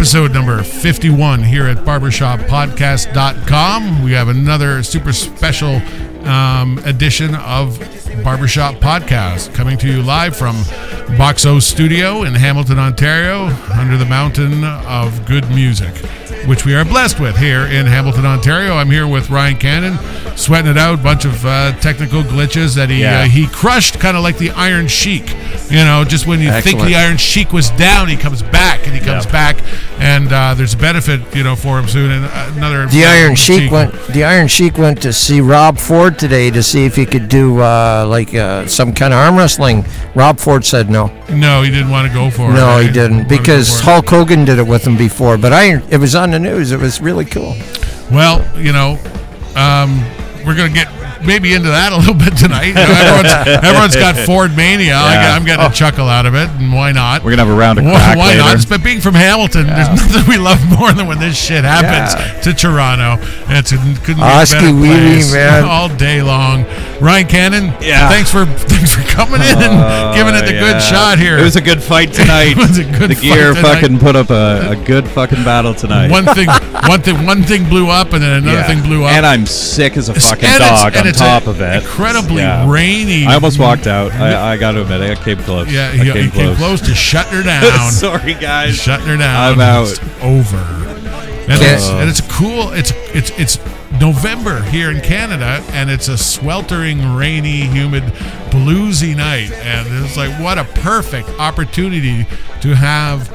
episode number 51 here at barbershoppodcast.com. We have another super special edition of Barbershop Podcast coming to you live from Boxo Studio in Hamilton, Ontario, under the mountain of good music, which we are blessed with here in Hamilton, Ontario. I'm here with Ryan Cannon, sweating it out, bunch of technical glitches that he crushed, kind of like the Iron Sheik. You know, just when you think the Iron Sheik was down, he comes back, and he comes back, and there's a benefit, you know, for him soon. And another the Iron Sheik went to see Rob Ford today to see if he could do some kind of arm wrestling. Rob Ford said no. No, he didn't want to go for it. No, he didn't, because Hulk Hogan did it with him before. But it was on the news. It was really cool. Well, you know, we're going to get maybe into that a little bit tonight. You know, everyone's got Ford mania. Yeah. I'm getting a chuckle out of it, and why not? We're going to have a round of crack Why later. not? But being from Hamilton, there's nothing we love more than when this shit happens to Toronto. Couldn't be a better place man. All day long. Ryan Cannon, thanks for coming in and giving it the good shot here. It was a good fight tonight. It was a good the gear fucking put up a good fucking battle tonight. One thing blew up, and then another thing blew up. And I'm sick as a fucking dog on top of it. Incredibly rainy. I almost walked out. I got to admit, I came close. Yeah, he came close to shutting her down. Sorry, guys. Shutting her down. I'm out. It's over. And it's cool. It's November here in Canada, and it's a sweltering, rainy, humid, bluesy night. And it's like, what a perfect opportunity to have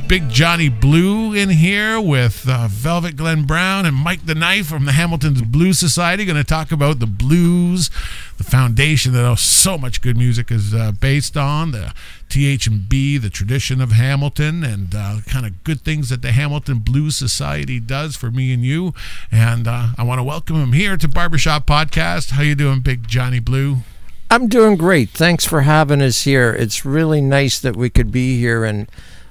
Big Johnny Blue in here with Velvet Glen Brown and Mike the Knife from the Hamilton's Blues Society. Going to talk about the blues, the foundation that so much good music is based on, the TH&B, the tradition of Hamilton, and kind of good things that the Hamilton Blues Society does for me and you. And I want to welcome him here to Barbershop Podcast. How you doing, Big Johnny Blue? I'm doing great. Thanks for having us here. It's really nice that we could be here and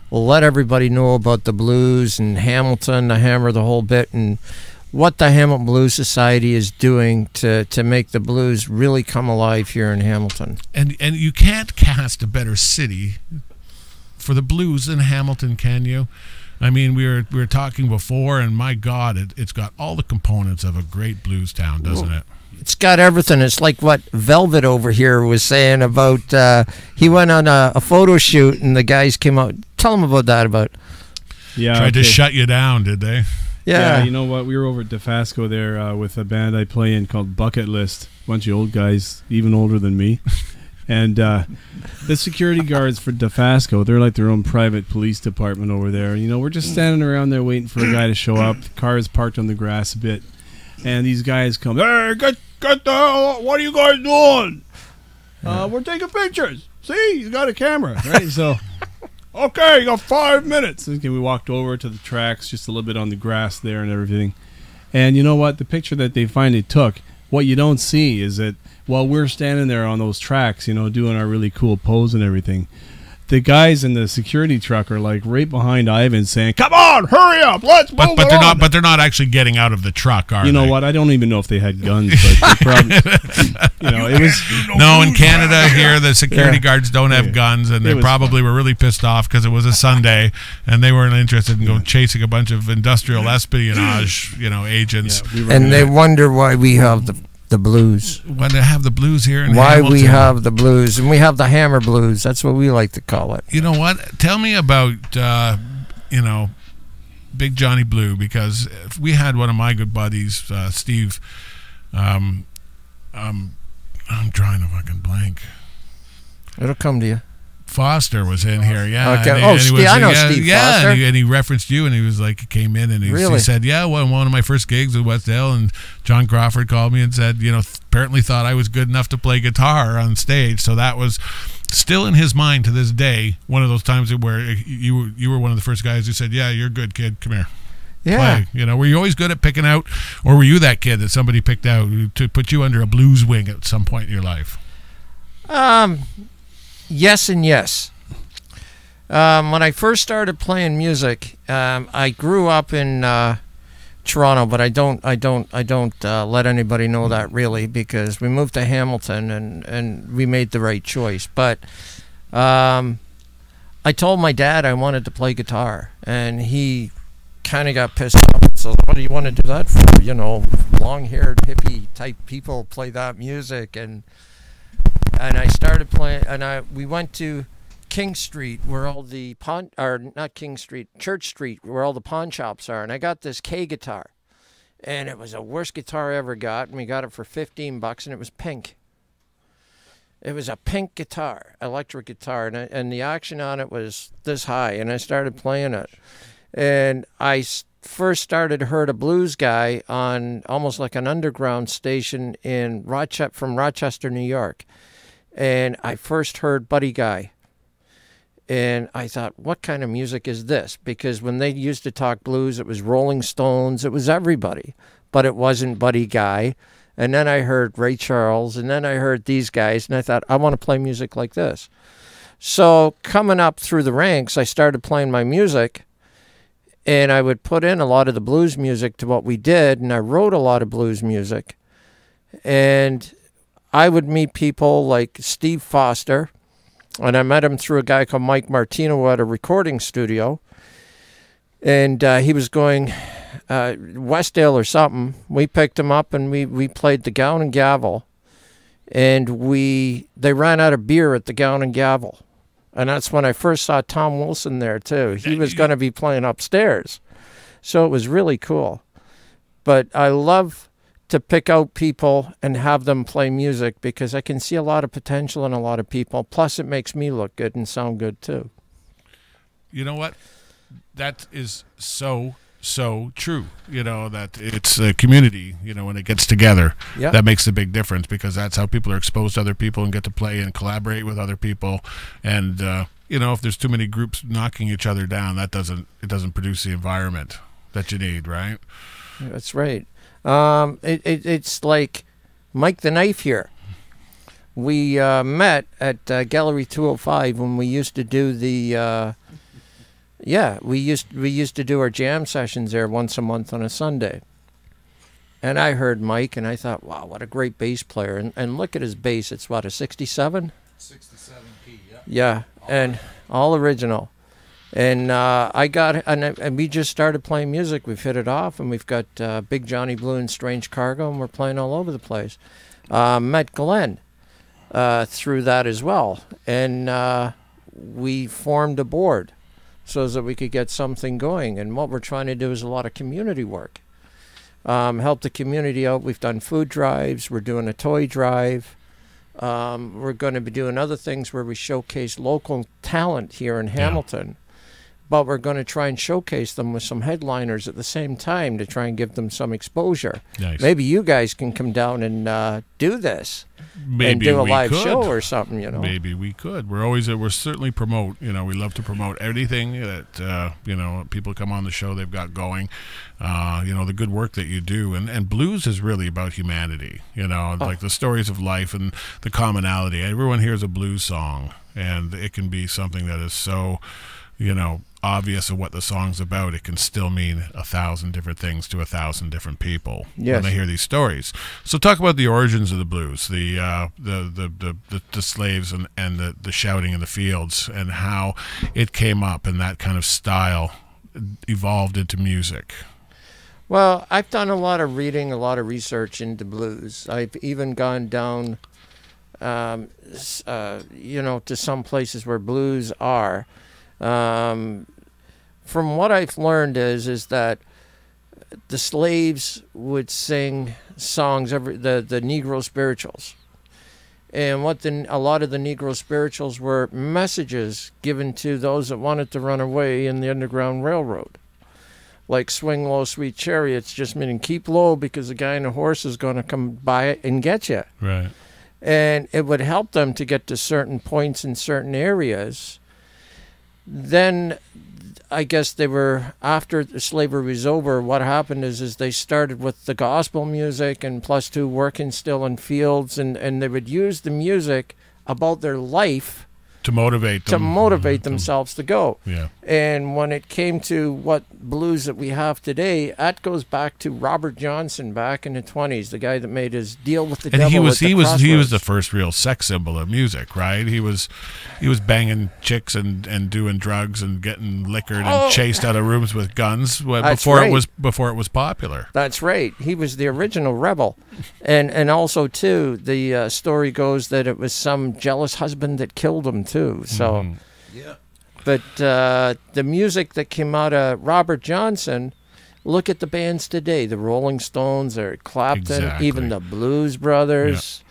we'll let everybody know about the blues and Hamilton, the Hammer, the whole bit, and what the Hamilton Blues Society is doing to make the blues really come alive here in Hamilton. And you can't cast a better city for the blues than Hamilton, can you? I mean, we were talking before, and my God, it's got all the components of a great blues town, doesn't it? It's got everything. It's like what Velvet over here was saying about, he went on a photo shoot and the guys came out. Tell them about that. Tried to shut you down, did they? Yeah, you know what? We were over at DeFasco there with a band I play in called Bucket List. A bunch of old guys, even older than me. And the security guards for DeFasco, they're like their own private police department over there. You know, we're just standing around there waiting for a guy to show up. The car is parked on the grass a bit. And these guys come, hey, get the hell, what are you guys doing? We're taking pictures. See, you got a camera, right? So, okay, you got 5 minutes. Okay, we walked over to the tracks, just a little bit on the grass there and everything. And you know what? The picture that they finally took, what you don't see is that while we're standing there on those tracks, you know, doing our really cool pose and everything, the guys in the security truck are like right behind Ivan saying, come on, hurry up, let's move on. But they're not actually getting out of the truck, are they? You know what? I don't even know if they had guns, but they probably, you know, it was... No, in Canada here, the security guards don't have guns, and they probably were really pissed off because it was a Sunday, and they weren't interested in going chasing a bunch of industrial espionage, you know, agents. And they wonder why we have the blues. When they have the blues here in Why Hamilton. we have the blues, and we have the Hammer Blues. That's what we like to call it. You know what? Tell me about, you know, Big Johnny Blue, because we had one of my good buddies, Steve. I'm trying to fucking blank. It'll come to you. Foster was in here, yeah. Okay. I know Steve Foster. And he referenced you, and he was like, he came in, and he said, yeah, one of my first gigs in West Hill, and John Crawford called me and said, you know, apparently thought I was good enough to play guitar on stage. So that was still in his mind to this day, one of those times where you were one of the first guys who said, yeah, you're good, kid, come here. Yeah. Play. You know, were you always good at picking out, or were you that kid that somebody picked out to put you under a blues wing at some point in your life? Yes and yes. When I first started playing music, I grew up in Toronto, but I don't let anybody know that really, because we moved to Hamilton and we made the right choice. But I I told my dad I wanted to play guitar, and he kind of got pissed off. So what do you want to do that for? You know, long-haired hippie type people play that music, and I started playing. And we went to King Street, where all the not King Street, Church Street, where all the pawn shops are, and I got this K guitar, and it was the worst guitar I ever got, and we got it for $15, and it was pink. It was a pink guitar, electric guitar, and the action on it was this high, and I started playing it. And I first started heard a blues guy on almost like an underground station in from Rochester, New York. And I first heard Buddy Guy. And I thought, what kind of music is this? Because when they used to talk blues, it was Rolling Stones, it was everybody. But it wasn't Buddy Guy. And then I heard Ray Charles, and then I heard these guys, and I thought, I want to play music like this. So coming up through the ranks, I started playing my music, and I would put in a lot of the blues music to what we did, and I wrote a lot of blues music. And I would meet people like Steve Foster, and I met him through a guy called Mike Martino at a recording studio, and he was going Westdale or something. We picked him up, and we played the Gown and Gavel, and they ran out of beer at the Gown and Gavel, and that's when I first saw Tom Wilson there too. He was going to be playing upstairs, so it was really cool. But I love to pick out people and have them play music, because I can see a lot of potential in a lot of people, plus it makes me look good and sound good too. You know what? That is so true. You know, that it's a community, you know, when it gets together, that makes a big difference, because that's how people are exposed to other people and get to play and collaborate with other people. And you know, if there's too many groups knocking each other down, it doesn't produce the environment that you need, right? That's right. It's like Mike the Knife here. We met at Gallery 205 when we used to do the we used to do our jam sessions there once a month on a Sunday. And I heard Mike, and I thought, wow, what a great bass player. And look at his bass. It's what, a 67? 67P, yeah. Yeah, and all original. And and we just started playing music. We've hit it off, and we've got Big Johnny Blue and Strange Cargo, and we're playing all over the place. Met Glen through that as well. And we formed a board so that we could get something going. And what we're trying to do is a lot of community work. Help the community out. We've done food drives. We're doing a toy drive. We're going to be doing other things where we showcase local talent here in Hamilton. But we're going to try and showcase them with some headliners at the same time to try and give them some exposure. Nice. Maybe you guys can come down and do this. Maybe and do a we live could. show or something, you know. Maybe we could. We're certainly promote. You know, we love to promote anything that you know, people come on the show they've got going. You know, the good work that you do, and blues is really about humanity. You know, like the stories of life and the commonality. Everyone hears a blues song, and it can be something that is so, you know, obvious of what the song's about. It can still mean 1,000 different things to 1,000 different people when they hear these stories. So talk about the origins of the blues, the slaves and the shouting in the fields, and how it came up and that kind of style evolved into music. Well, I've done a lot of reading, a lot of research into blues. I've even gone down, you know, to some places where blues are. From what I've learned is that the slaves would sing songs, the Negro spirituals, and a lot of the Negro spirituals were messages given to those that wanted to run away in the Underground Railroad, like "Swing Low, Sweet Chariots," just meaning keep low because the guy on the horse is going to come by and get you. Right. And it would help them to get to certain points in certain areas. Then I guess they were, after the slavery was over, what happened is they started with the gospel music and plus two working still in fields, and they would use the music about their life to motivate them. To motivate themselves to go. Yeah. And when it came to what blues that we have today, that goes back to Robert Johnson back in the 20s, the guy that made his Deal with the And Devil. he was at the he was Crossroads. the first real sex symbol of music, right? He was banging chicks and doing drugs and getting liquored and chased out of rooms with guns before right. it was popular. That's right. He was the original rebel. And also, too, the story goes that it was some jealous husband that killed him, too. So, Yeah. But the music that came out of Robert Johnson, look at the bands today. The Rolling Stones, or Clapton, Exactly. even the Blues Brothers,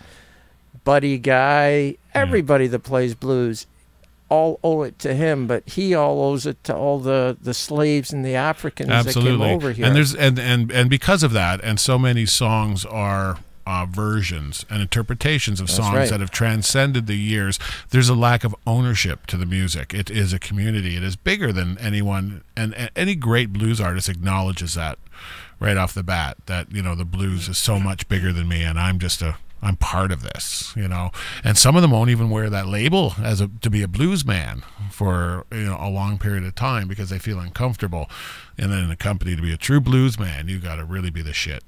Buddy Guy, everybody that plays blues, all owe it to him, but he all owes it to all the slaves and the Africans that came over here. And there's and because of that, and so many songs are versions and interpretations of songs right. that have transcended the years. There's a lack of ownership to the music. It is a community. It is bigger than anyone, and any great blues artist acknowledges that right off the bat, that, you know, the blues is so much bigger than me, and I'm part of this, you know. And some of them won't even wear that label to be a blues man for, you know, a long period of time because they feel uncomfortable. And then in a company, to be a true blues man, you got to really be the shit.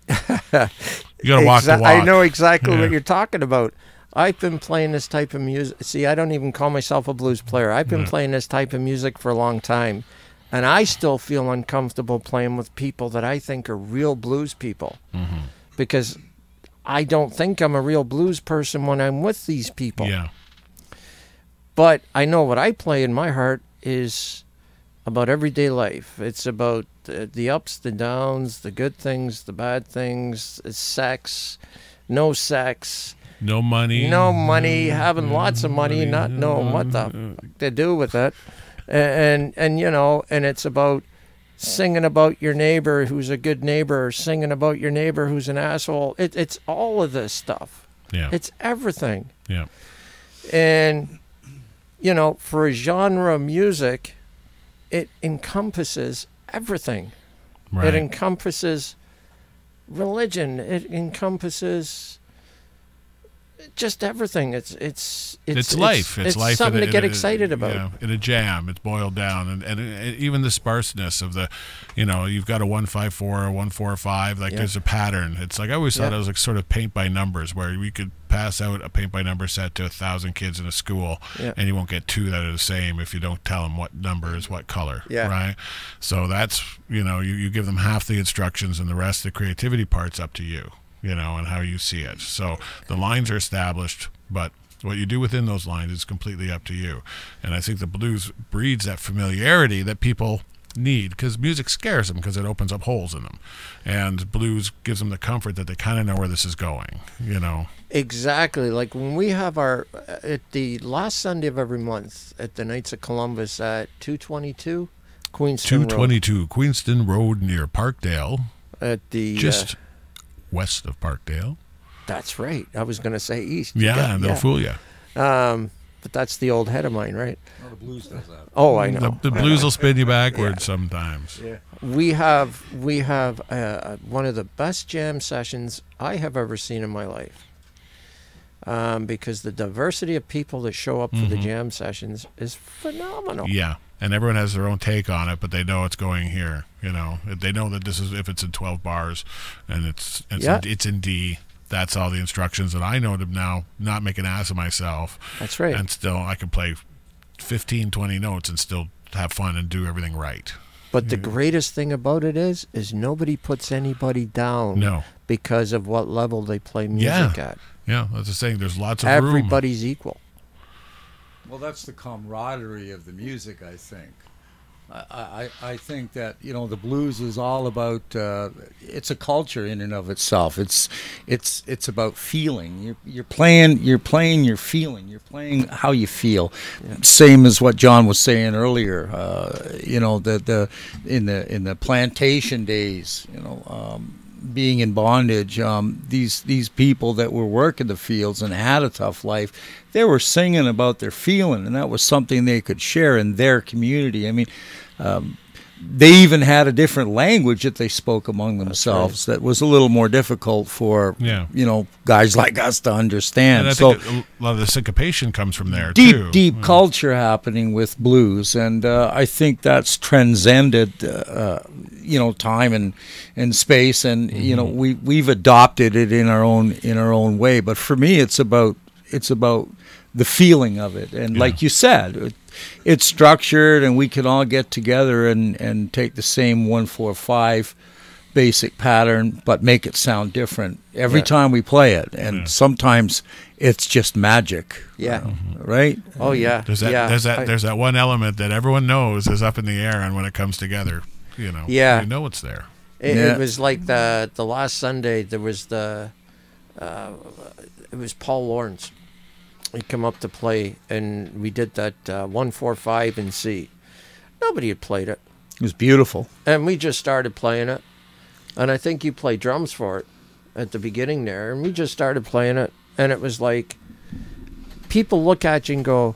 You got to walk the walk. I know exactly Yeah. what you're talking about. I've been playing this type of music. See, I don't even call myself a blues player. I've been playing this type of music for a long time, and I still feel uncomfortable playing with people that I think are real blues people, because I don't think I'm a real blues person when I'm with these people. Yeah. But I know what I play in my heart is about everyday life. It's about the ups, the downs, the good things, the bad things, sex, no sex, No money. having lots of money, not knowing what the fuck to do with it. And you know, and it's about singing about your neighbor who's a good neighbor, or singing about your neighbor who's an asshole. It's all of this stuff. Yeah. It's everything. Yeah. And, you know, for a genre of music, it encompasses everything. Right. It encompasses religion. It encompasses just everything. It's life. It's life. something to get in excited about. Yeah, in a jam, it's boiled down, and even the sparseness of the, you know, you've got a 1-5-4, a 1-4-5. Like there's a pattern. It's like I always thought it was like sort of paint by numbers, where we could pass out a paint by number set to 1,000 kids in a school, and you won't get two that are the same if you don't tell them what number is what color. Yeah. Right. So that's, you know, you give them half the instructions, and the rest, the creativity part's up to you. You know, and how you see it. So the lines are established, but what you do within those lines is completely up to you. And I think the blues breeds that familiarity that people need, because music scares them because it opens up holes in them, and blues gives them the comfort that they kind of know where this is going. You know. Exactly. Like when we have our at the last Sunday of every month at the Knights of Columbus at 222 Queenston Road. 222 Queenston Road near Parkdale, At the just west of Parkdale. that's right. I was going to say east. Yeah, they'll fool you. But that's the old head of mine, right? No, the blues does that. Oh, I know. The blues will spin you backwards sometimes. Yeah. We have one of the best jam sessions I have ever seen in my life, because the diversity of people that show up for the jam sessions is phenomenal. Yeah, and everyone has their own take on it, but they know it's going here. You know, they know that this is, if it's in 12 bars and it's in D, that's all the instructions, and I know to now not make an ass of myself. That's right. And still I can play 15, 20 notes and still have fun and do everything right. But the greatest thing about it is nobody puts anybody down. No. Because of what level they play music at. Yeah, that's the saying. There's lots of room. Everybody's equal. Well, that's the camaraderie of the music, I think. I think that, you know, the blues is all about it's a culture in and of itself. It's about feeling. You're playing your feeling. You're playing how you feel. Yeah. Same as what John was saying earlier. You know, in the plantation days, you know, being in bondage, these people that were working the fields and had a tough life, they were singing about their feeling, and that was something they could share in their community. I mean, they even had a different language that they spoke among themselves that was a little more difficult for guys like us to understand. And I so think a lot of the syncopation comes from there deep, too. deep culture happening with blues, and I think that's transcended, time and space, and we've adopted it in our own way. But for me, it's about the feeling of it, and like you said, it's structured, and we can all get together and take the same 1-4-5 basic pattern, but make it sound different every time we play it. And sometimes it's just magic. Yeah. Right? Oh yeah. There's that one element that everyone knows is up in the air, and when it comes together, you know it's there. It was like the last Sunday. There was it was Paul Lawrence. He come up to play, and we did that 1-4-5 in C. Nobody had played it. It was beautiful. And we just started playing it. And I think you played drums for it at the beginning there. And we just started playing it. And it was like, people look at you and go,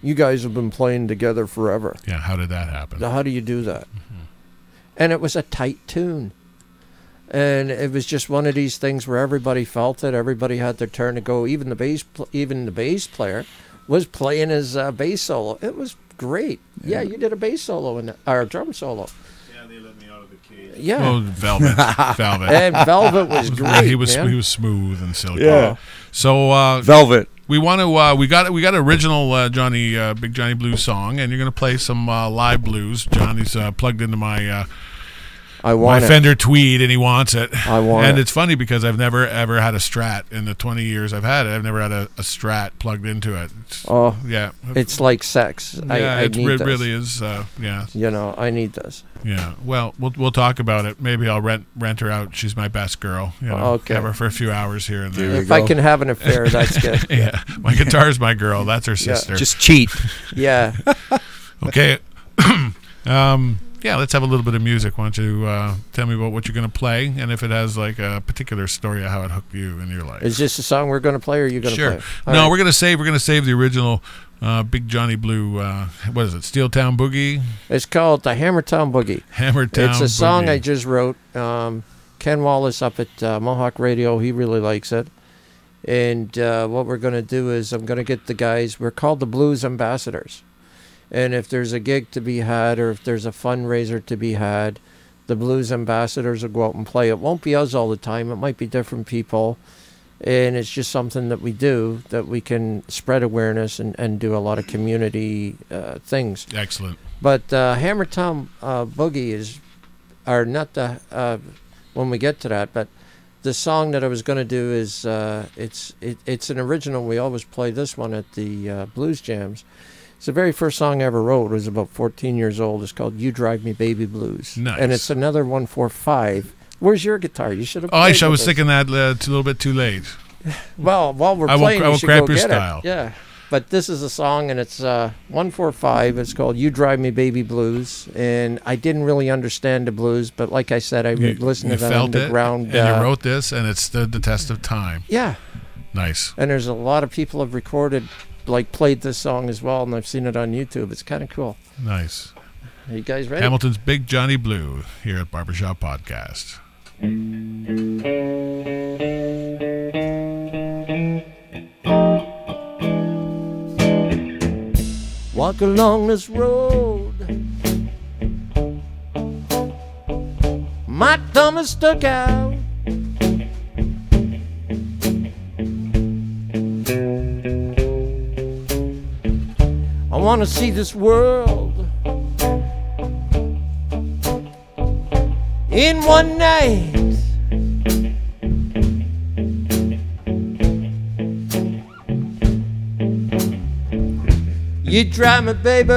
you guys have been playing together forever. Yeah, how did that happen? How do you do that? And it was a tight tune. And it was just one of these things where everybody felt it. Everybody had their turn to go. Even the bass player was playing his bass solo. It was great. Yeah, you did a bass solo or a drum solo. Yeah, they let me out of the cage. Yeah. Oh, Velvet. And Velvet was great. He was smooth and silky. Yeah. So Velvet. We want to. We got original Big Johnny Blues song, and you're gonna play some live blues. Johnny's plugged into my Fender Tweed, and he wants it. And it's funny because I've never ever had a Strat in the 20 years I've had it. I've never had a Strat plugged into it. It's like sex. Yeah, I need this. really is. Yeah. I need this. Yeah. Well, we'll talk about it. Maybe I'll rent her out. She's my best girl. Okay. Have her for a few hours here and there. If I can have an affair, that's good. Yeah. My guitar's my girl. That's her sister. Just cheat. Yeah. Okay. Yeah, let's have a little bit of music. Why don't you tell me about what you're going to play, and if it has like a particular story of how it hooked you in your life. Is this a song we're going to play, or are you going to play? Sure. No, we're going to save the original Big Johnny Blue. What is it? Steel Town Boogie. It's called the Hammertown Boogie. Hammertown. It's a song Boogie. I just wrote. Ken Wallace up at Mohawk Radio, he really likes it. And what we're going to do is I'm going to get the guys. We're called the Blues Ambassadors. And if there's a gig to be had, or if there's a fundraiser to be had, the Blues Ambassadors will go out and play. It won't be us all the time. It might be different people. And it's just something that we do, that we can spread awareness and do a lot of community things. Excellent. But Hammertown Boogie is, or not the, when we get to that, but the song that I was going to do is, it's an original. We always play this one at the Blues Jams. It's the very first song I ever wrote. It was about 14 years old. It's called You Drive Me Baby Blues. Nice. And it's another 1-4-5. Where's your guitar? You should have I was thinking that a little bit too late. Well, while we're playing, you should cramp go your get style. it. Yeah. But this is a song, and it's 1-4-5. It's called You Drive Me Baby Blues. And I didn't really understand the blues, but like I said, I listened to that underground. And you wrote this, and it stood the test of time. Yeah. Nice. And there's a lot of people have recorded, like played this song as well, and I've seen it on YouTube. It's kind of cool. Nice. Are you guys ready? Hamilton's Big Johnny Blue here at Barbershop Podcast. Walk along this road, my thumb is stuck out. I want to see this world in one night. You drive me, baby,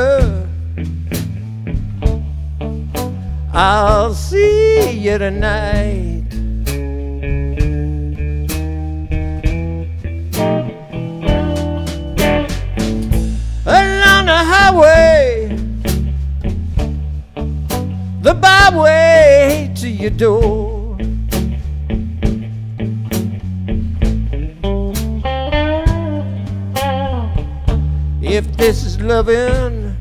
I'll see you tonight. Along the highway, the byway to your door. If this is loving,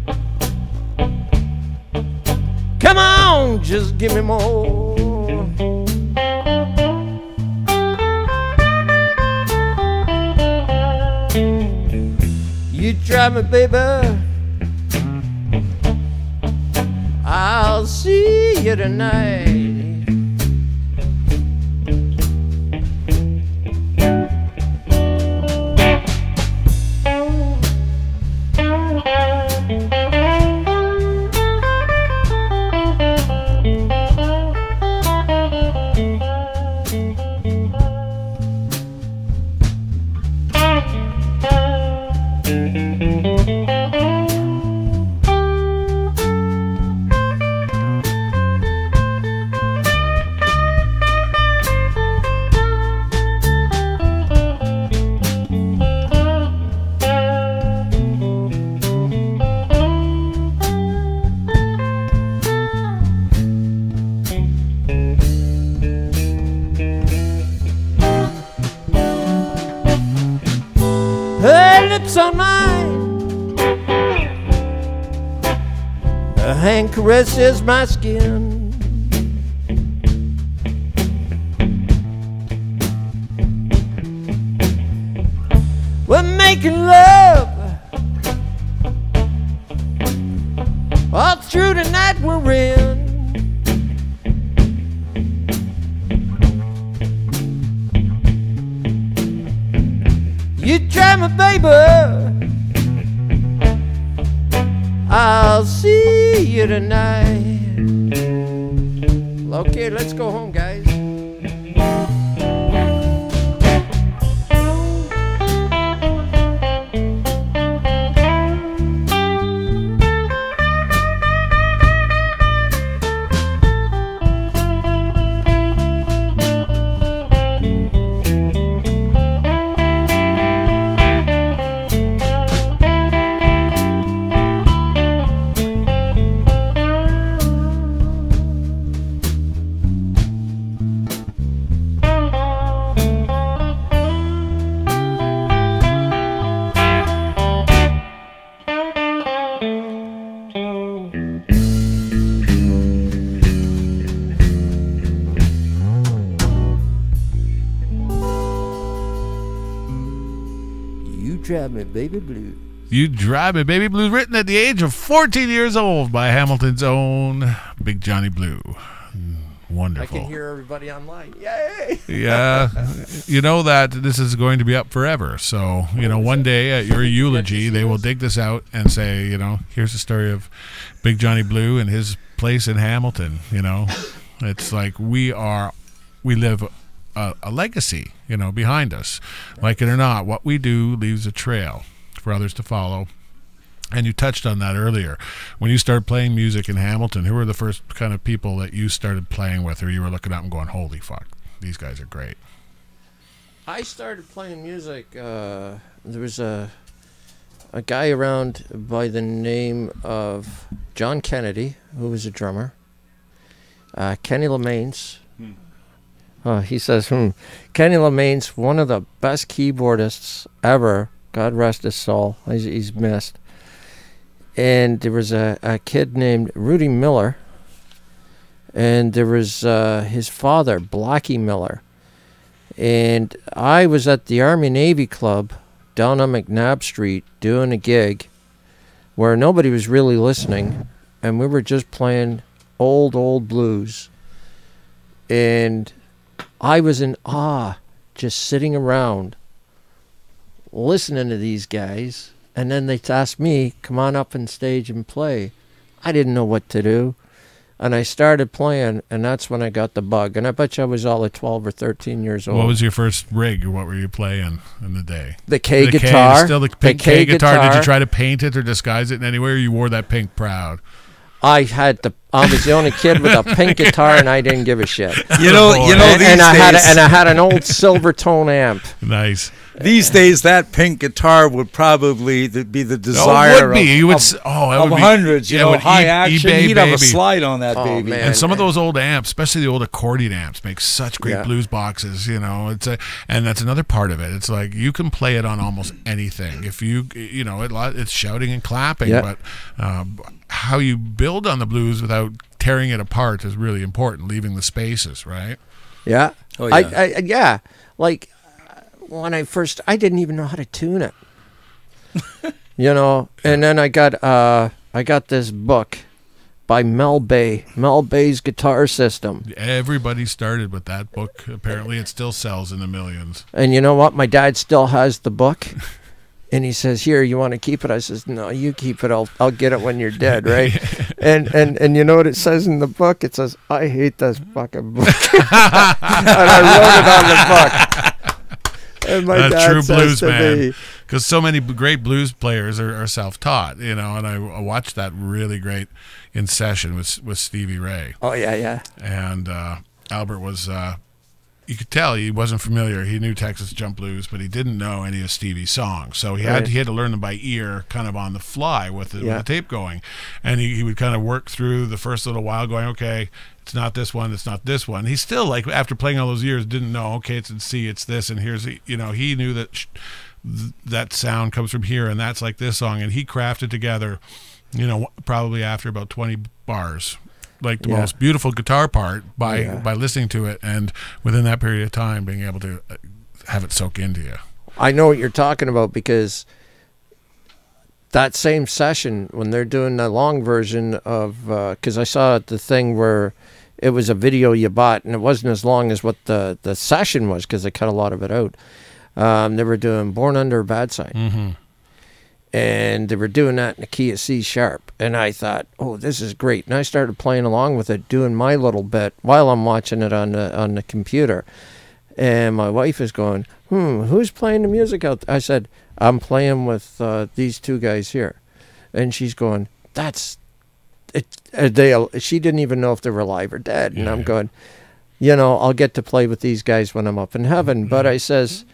Come on, just give me more. You drive me, baby. I'll see you tonight. Her lips on mine, her hand caresses my skin. We're making love all through the night we're in. You drive me, baby. I'll see you tonight. Okay, let's go home, guys. Drive Me Baby Blue. You Drive Me Baby Blues, written at the age of 14 years old by Hamilton's own Big Johnny Blue. Wonderful. I can hear everybody online. Yay! Yeah. You know that this is going to be up forever. So, you know, one day at your eulogy, they will dig this out and say, you know, here's the story of Big Johnny Blue and his place in Hamilton. You know, it's like we live a legacy, you know, behind us. Like it or not, what we do leaves a trail for others to follow. And you touched on that earlier. When you started playing music in Hamilton, who were the first kind of people that you started playing with, or you were looking up and going, holy fuck, these guys are great? I started playing music. There was a guy around by the name of John Kennedy, who was a drummer. Kenny LeMains. He says, Kenny LeMains, one of the best keyboardists ever. God rest his soul. He's missed. And there was a kid named Rudy Miller. And there was his father, Blackie Miller. And I was at the Army-Navy Club down on McNabb Street doing a gig where nobody was really listening. And we were just playing old blues. And I was in awe, just sitting around, listening to these guys, and then they asked me, come on up on stage and play. I didn't know what to do, and I started playing, and that's when I got the bug, and I bet you I was all at 12 or 13 years old. What was your first rig, or what were you playing in the day? The K guitar. Still the pink K guitar. Did you try to paint it or disguise it in any way, or you wore that pink proud? I was the only kid with a pink guitar, and I didn't give a shit. You know, and I had an old Silvertone amp. Nice. these days that pink guitar would probably be the desire would be. You would of hundreds. You know, high action. eBay, He'd have a baby. slide on that baby. man. And some of those old amps, especially the old accordion amps, make such great blues boxes. You know, and that's another part of it. It's like you can play it on almost anything. If it's shouting and clapping, but how you build on the blues without tearing it apart is really important. Leaving the spaces, right? Yeah. Oh, yeah. Yeah. Like when I didn't even know how to tune it. You know, and then I got this book by Mel Bay, Mel Bay's Guitar System. Everybody started with that book. Apparently, it still sells in the millions. And you know what? My dad still has the book. And he says, "Here, you want to keep it?" I says, "No, you keep it. I'll get it when you're dead, right?" and you know what it says in the book? It says, "I hate this fucking book," and I wrote it on the book. And my dad true says blues to man, me, because so many great blues players are self-taught, you know. And I watched that really great in session with Stevie Ray. "Oh yeah." And Albert was. You could tell he wasn't familiar. He knew Texas Jump Blues, but he didn't know any of Stevie's songs. So he had to learn them by ear, kind of on the fly with the tape going. And he would kind of work through the first little while going, okay, it's not this one, it's not this one. He still, like, after playing all those years, didn't know, okay, it's in C, it's this, and here's, you know, he knew that that sound comes from here, and that's like this song. And he crafted together, you know, probably after about 20 bars, like the most beautiful guitar part by listening to it, and within that period of time being able to have it soak into you. I know what you're talking about, because that same session when they're doing the long version of because I saw the thing where it was a video you bought and it wasn't as long as what the session was, because they cut a lot of it out. They were doing Born Under a Bad Sign. And they were doing that in the key of C sharp. And I thought, oh, this is great. And I started playing along with it, doing my little bit while I'm watching it on the computer. And my wife is going, who's playing the music out there? I said, I'm playing with these two guys here. And she's going, that's it. She didn't even know if they were alive or dead. And I'm going, you know, I'll get to play with these guys when I'm up in heaven. But I says,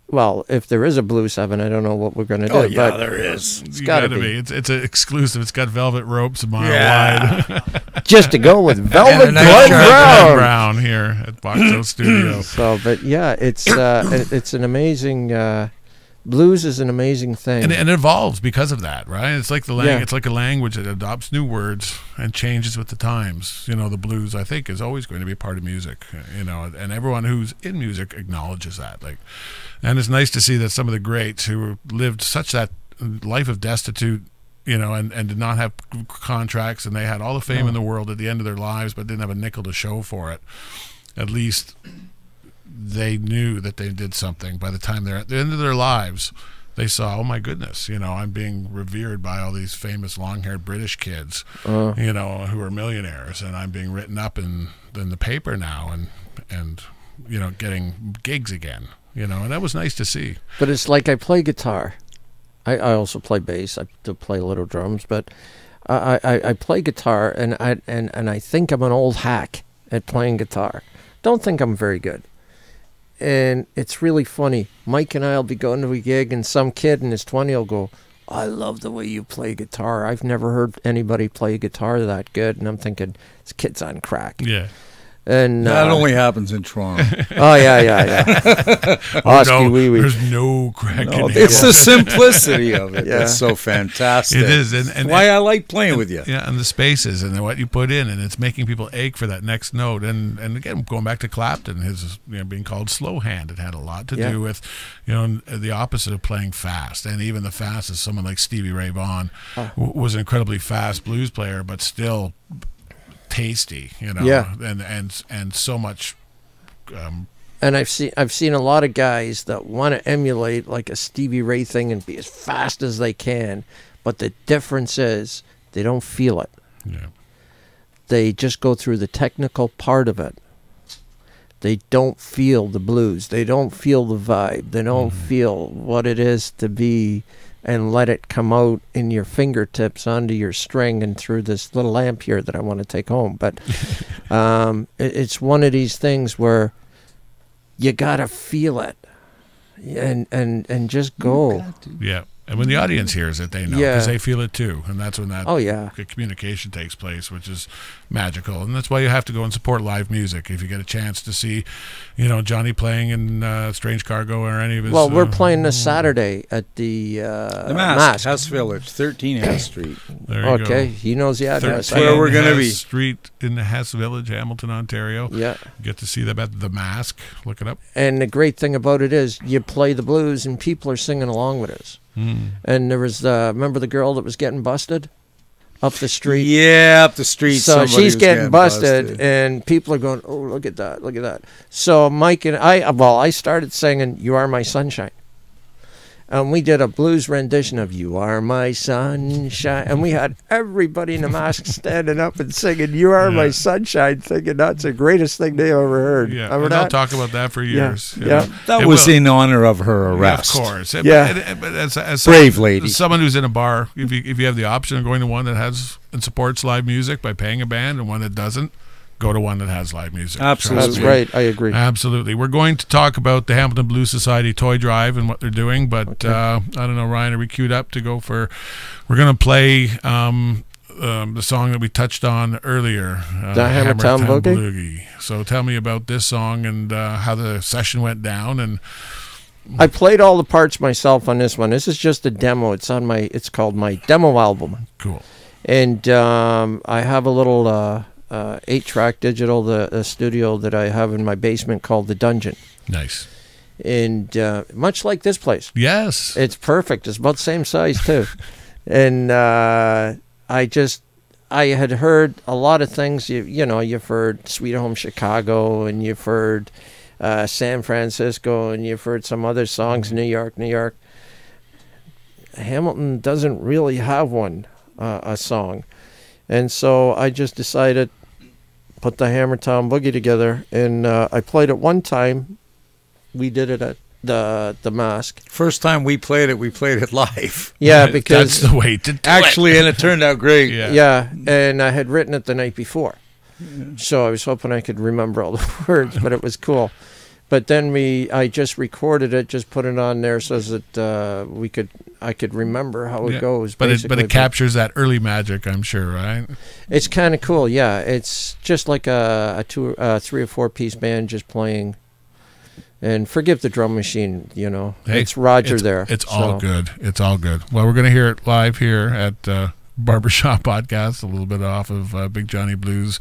well, if there is a blues heaven, I don't know what we're going to do. Oh, yeah, but there is. It's got to be. It's an exclusive. It's got velvet ropes a mile wide. Just to go with velvet Glen Brown here at Boxo Studio. So, but yeah, it's an amazing. Blues is an amazing thing, and it evolves because of that, right? It's like it's like a language that adopts new words and changes with the times. You know, the blues, I think, is always going to be a part of music. You know, and everyone who's in music acknowledges that. Like, and it's nice to see that some of the greats who lived such that life of destitute, you know, and did not have contracts, and they had all the fame in the world at the end of their lives, but didn't have a nickel to show for it. At least they knew that they did something. By the time they're at the end of their lives, they saw, oh my goodness, you know, I'm being revered by all these famous long-haired British kids, you know, who are millionaires, and I'm being written up in the paper now, and you know, getting gigs again, you know, and that was nice to see. But it's like I play guitar. I also play bass. I do play little drums, but I play guitar, and I think I'm an old hack at playing guitar. Don't think I'm very good. And it's really funny. Mike and I will be going to a gig, and some kid in his 20s will go, I love the way you play guitar. I've never heard anybody play guitar that good. And I'm thinking, this kid's on crack. Yeah. And that only happens in Toronto. Oh, yeah. No, there's no crack in here. It's the simplicity of it that's so fantastic. It is. And why I like playing with you. Yeah, and the spaces and what you put in, and it's making people ache for that next note. And again, going back to Clapton, his being called slow hand, it had a lot to do with, you know, the opposite of playing fast. And even the fastest, someone like Stevie Ray Vaughan was an incredibly fast blues player, but still tasty, you know, and so much. And I've seen a lot of guys that want to emulate like a Stevie Ray thing and be as fast as they can, but the difference is they don't feel it. Yeah. They just go through the technical part of it. They don't feel the blues. They don't feel the vibe. They don't feel what it is to be, and let it come out in your fingertips onto your string and through this little amp here that I want to take home. But it's one of these things where you got to feel it. and just go. Yeah. And when the audience hears it, they know Yeah. because they feel it too, and that's when that Oh, yeah. communication takes place, which is magical. And that's why you have to go and support live music if you get a chance to see, Johnny playing in Strange Cargo or any of his. Well, we're playing this Saturday at the Mask, Hess Village, 13 Hess Street. There you Okay, go. he knows the address. 13 where we're gonna Hess be. Street in the Hess Village, Hamilton, Ontario. Yeah. Get to see them at the Mask. Look it up. And the great thing about it is you play the blues and people are singing along with us. And there was, remember the girl that was getting busted up the street? Yeah, up the street. So somebody she's was getting busted, and people are going, oh, look at that, look at that. So Mike and I started singing You Are My Sunshine. And we did a blues rendition of You Are My Sunshine. And we had everybody in the Mask standing up and singing You Are My Sunshine, thinking that's the greatest thing they ever heard. Yeah, Remember and that? they'll talk about that for years. Yeah. That It was will. in honor of her arrest. Yeah, of course. Yeah. But as Brave lady. Someone who's in a bar, if you have the option of going to one that has and supports live music by paying a band and one that doesn't, go to one that has live music. Absolutely. That's right, I agree. Absolutely. We're going to talk about the Hamilton Blues Society toy drive and what they're doing, but I don't know, Ryan, are we queued up to go for? We're going to play the song that we touched on earlier, The Hammertown Boogie? So tell me about this song and how the session went down. And I played all the parts myself on this one. This is just a demo. It's called my demo album. cool. And I have a little 8-track digital, the studio that I have in my basement called The Dungeon. Nice. And much like this place. Yes. It's perfect. It's about the same size, too. And I had heard a lot of things. You've heard Sweet Home Chicago, and you've heard San Francisco, and you've heard some other songs, New York. Hamilton doesn't really have one, a song. And so I just decided put the Hammertown Boogie together, and I played it one time. We did it at the Mask. First time we played it live. Yeah, because that's the way to do actually, and it turned out great. Yeah, and I had written it the night before, so I was hoping I could remember all the words, but it was cool. But then I just recorded it, just put it on there so that I could remember how it goes. But it captures that early magic, I'm sure, right? It's kind of cool, yeah. It's just like a 3 or 4 piece band just playing. And forgive the drum machine, Hey, it's Roger there. It's all good. It's all good. Well, we're going to hear it live here at Barbershop Podcast, a little bit off of Big Johnny Blues'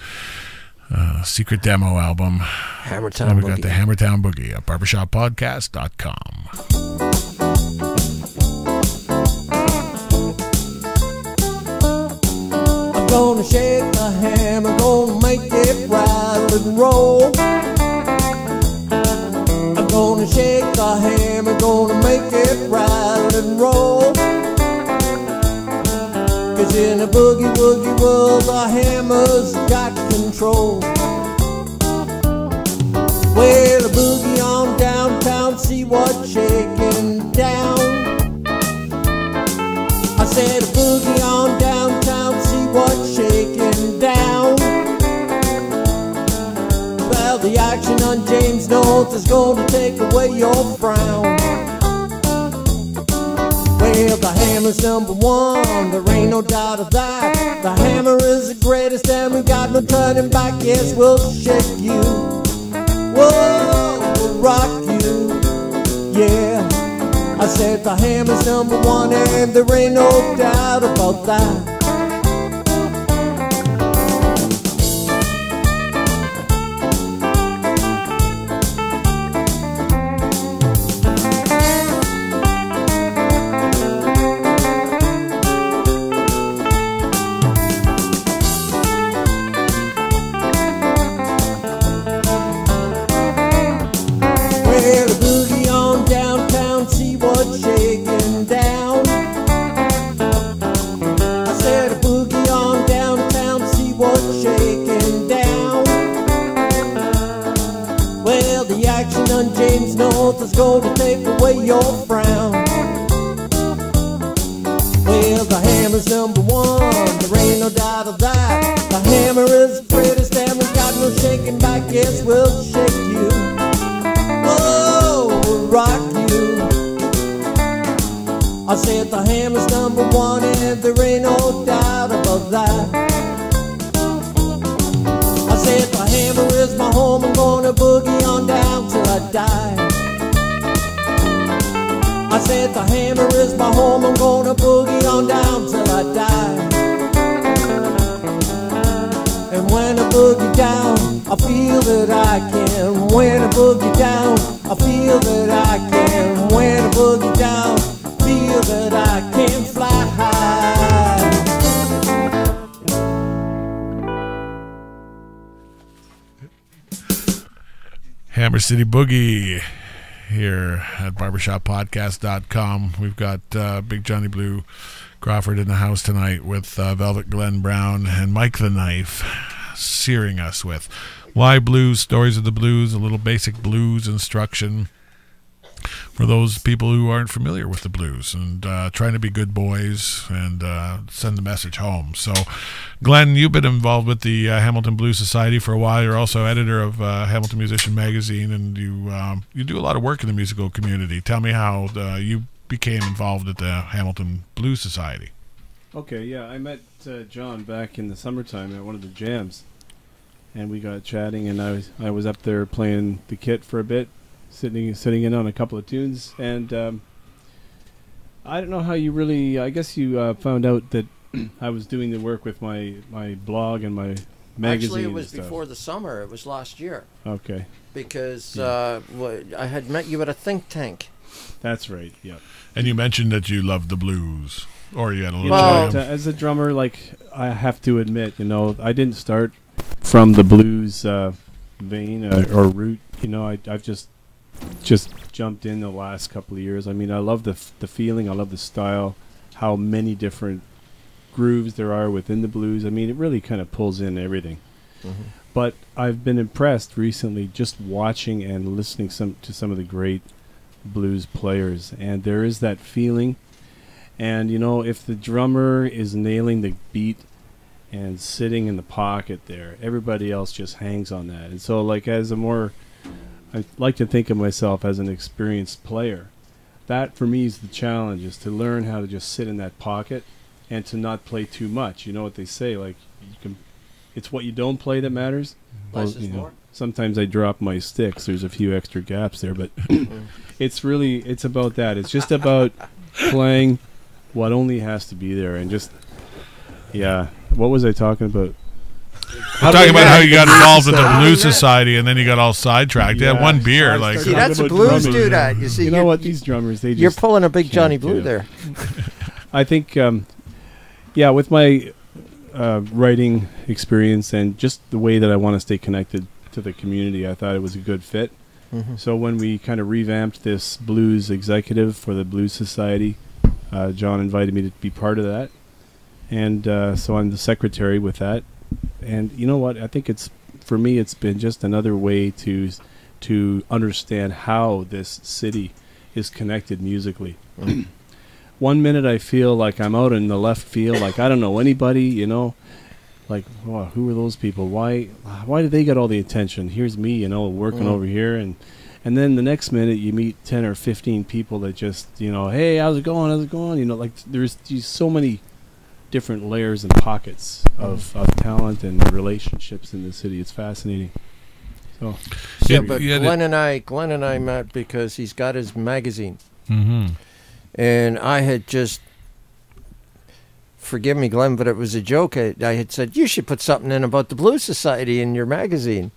secret demo album. Hammertown and we Boogie. got the Hammertown Boogie at barbershoppodcast.com. I'm gonna shake the hammer, gonna make it rattle and roll. I'm gonna shake the hammer, gonna make it rattle and roll. 'Cause in a boogie woogie world, the hammer's got control. Well, a boogie on downtown, see what's shaking down. I said a boogie on downtown, see what's shaking down. Well, the action on James North is going to take away your frown. Well, the hammer's #1, there ain't no doubt of that. The hammer is the greatest and we got no turning back. Yes, we'll shake you. Whoa, we'll rock you. Yeah, I said the hammer's #1 and there ain't no doubt about that. Well, a boogie on downtown, see what's shaking down. I said a boogie on downtown, see what's shaking down. Well, the action on James North is going to take away your frown. Well, the hammer's #1, there ain't no doubt of that. The hammer is the greatest and we got no shaking back. Yes, we'll shake you. Oh, we'll rock you. I said the hammer's number one and there ain't no doubt about that. I said the hammer is my home, I'm gonna boogie on down till I die. I said the hammer is my home, I'm gonna boogie on down till I die. And when I boogie down, I feel that I can. When I boogie down, I feel that I can. When I boogie down, feel that I can fly high. Hammer City Boogie here at barbershoppodcast.com. We've got Big Johnny Blue Crawford in the house tonight with Velvet Glen Brown and Mike the Knife searing us with why blues, stories of the blues, a little basic blues instruction for those people who aren't familiar with the blues, and trying to be good boys and send the message home. So, Glenn, you've been involved with the Hamilton Blues Society for a while. You're also editor of Hamilton Musician Magazine, and you do a lot of work in the musical community. Tell me how you became involved at the Hamilton Blues Society. Okay, yeah, I met John back in the summertime at one of the jams, and we got chatting, and I was up there playing the kit for a bit, sitting in on a couple of tunes, and I don't know how you really, I guess you found out that I was doing the work with my blog and my magazine. Actually, it was and stuff. before the summer. It was last year. Okay. Because I had met you at a think tank. That's right, yeah. And you mentioned that you loved the blues, or you had a little jam. As a drummer, like, I have to admit, I didn't start from the blues vein or route. I've just jumped in the last couple of years. I mean, I love the feeling, I love the style, how many different grooves there are within the blues. I mean, it really kind of pulls in everything. Mm-hmm. But I've been impressed recently just watching and listening to some of the great blues players, and there is that feeling. And if the drummer is nailing the beat and sitting in the pocket there, everybody else just hangs on that. And so, like, I like to think of myself as an experienced player. That for me is the challenge, is to learn how to just sit in that pocket and to not play too much. You know what they say, like, it's what you don't play that matters. Less is more. Sometimes I drop my sticks. There's a few extra gaps there, but it's about that. It's just about playing what only has to be there, and just, yeah. What was I talking about? Talking about how you got involved with the Blues Society, and then you got all sidetracked. You had one beer, like. See, that's a blues do that. You see, you know what? These drummers, you're pulling a big Johnny Blue there. I think, with my writing experience and just the way that I want to stay connected to the community, I thought it was a good fit. Mm-hmm. So when we kind of revamped this blues executive for the Blues Society, John invited me to be part of that, and so I'm the secretary with that. And you know what? I think for me, it's been just another way to understand how this city is connected musically. Mm-hmm. One minute I feel like I'm out in the left field, like I don't know anybody, like, wow, who are those people? Why do they get all the attention? Here's me, working over here, and then the next minute you meet 10 or 15 people that just, hey, how's it going? Like there's so many different layers and pockets of talent and relationships in the city. It's fascinating. So but Glen and I met because he's got his magazine. Mm-hmm. And I had just, forgive me, Glenn, but it was a joke. I had said, you should put something in about the Blues Society in your magazine.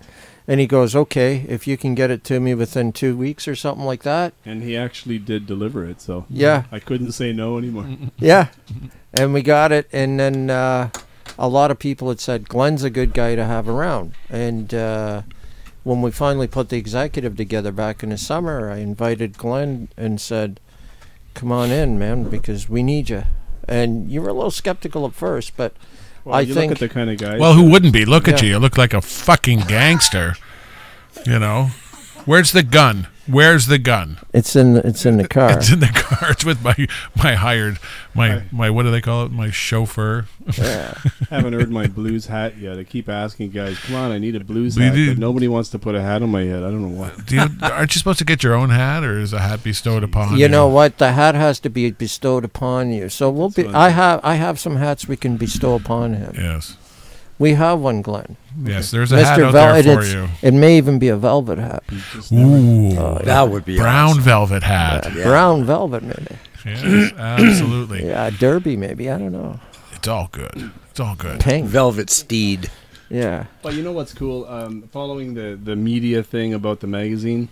And he goes, okay, if you can get it to me within 2 weeks or something like that. And he actually did deliver it, so yeah, I couldn't say no anymore. Yeah, and we got it. And then a lot of people had said, Glenn's a good guy to have around. And when we finally put the executive together back in the summer, I invited Glen and said, come on in, man, because we need you. And you were a little skeptical at first, but I think... look at the kind of guy... Well, who wouldn't be? Look at you. You look like a fucking gangster. Where's the gun? Where's the gun? It's in the car. It's in the car. It's with my hired my what do they call it? My chauffeur. Yeah. Haven't heard my blues hat yet. I keep asking guys, come on, I need a blues hat, but nobody wants to put a hat on my head. I don't know why. Aren't you supposed to get your own hat, or is a hat bestowed upon you? You know what? The hat has to be bestowed upon you. So we'll be. I have some hats we can bestow upon him. Yes. We have one, Glen. Yes, there's a hat out there for you. It may even be a velvet hat. Ooh, that would be brown awesome. velvet hat. Yeah. Brown velvet, maybe. Yes, absolutely. Yeah, derby, maybe. I don't know. It's all good. It's all good. Pink. Velvet steed. Yeah. Well, you know what's cool? Following the media thing about the magazine,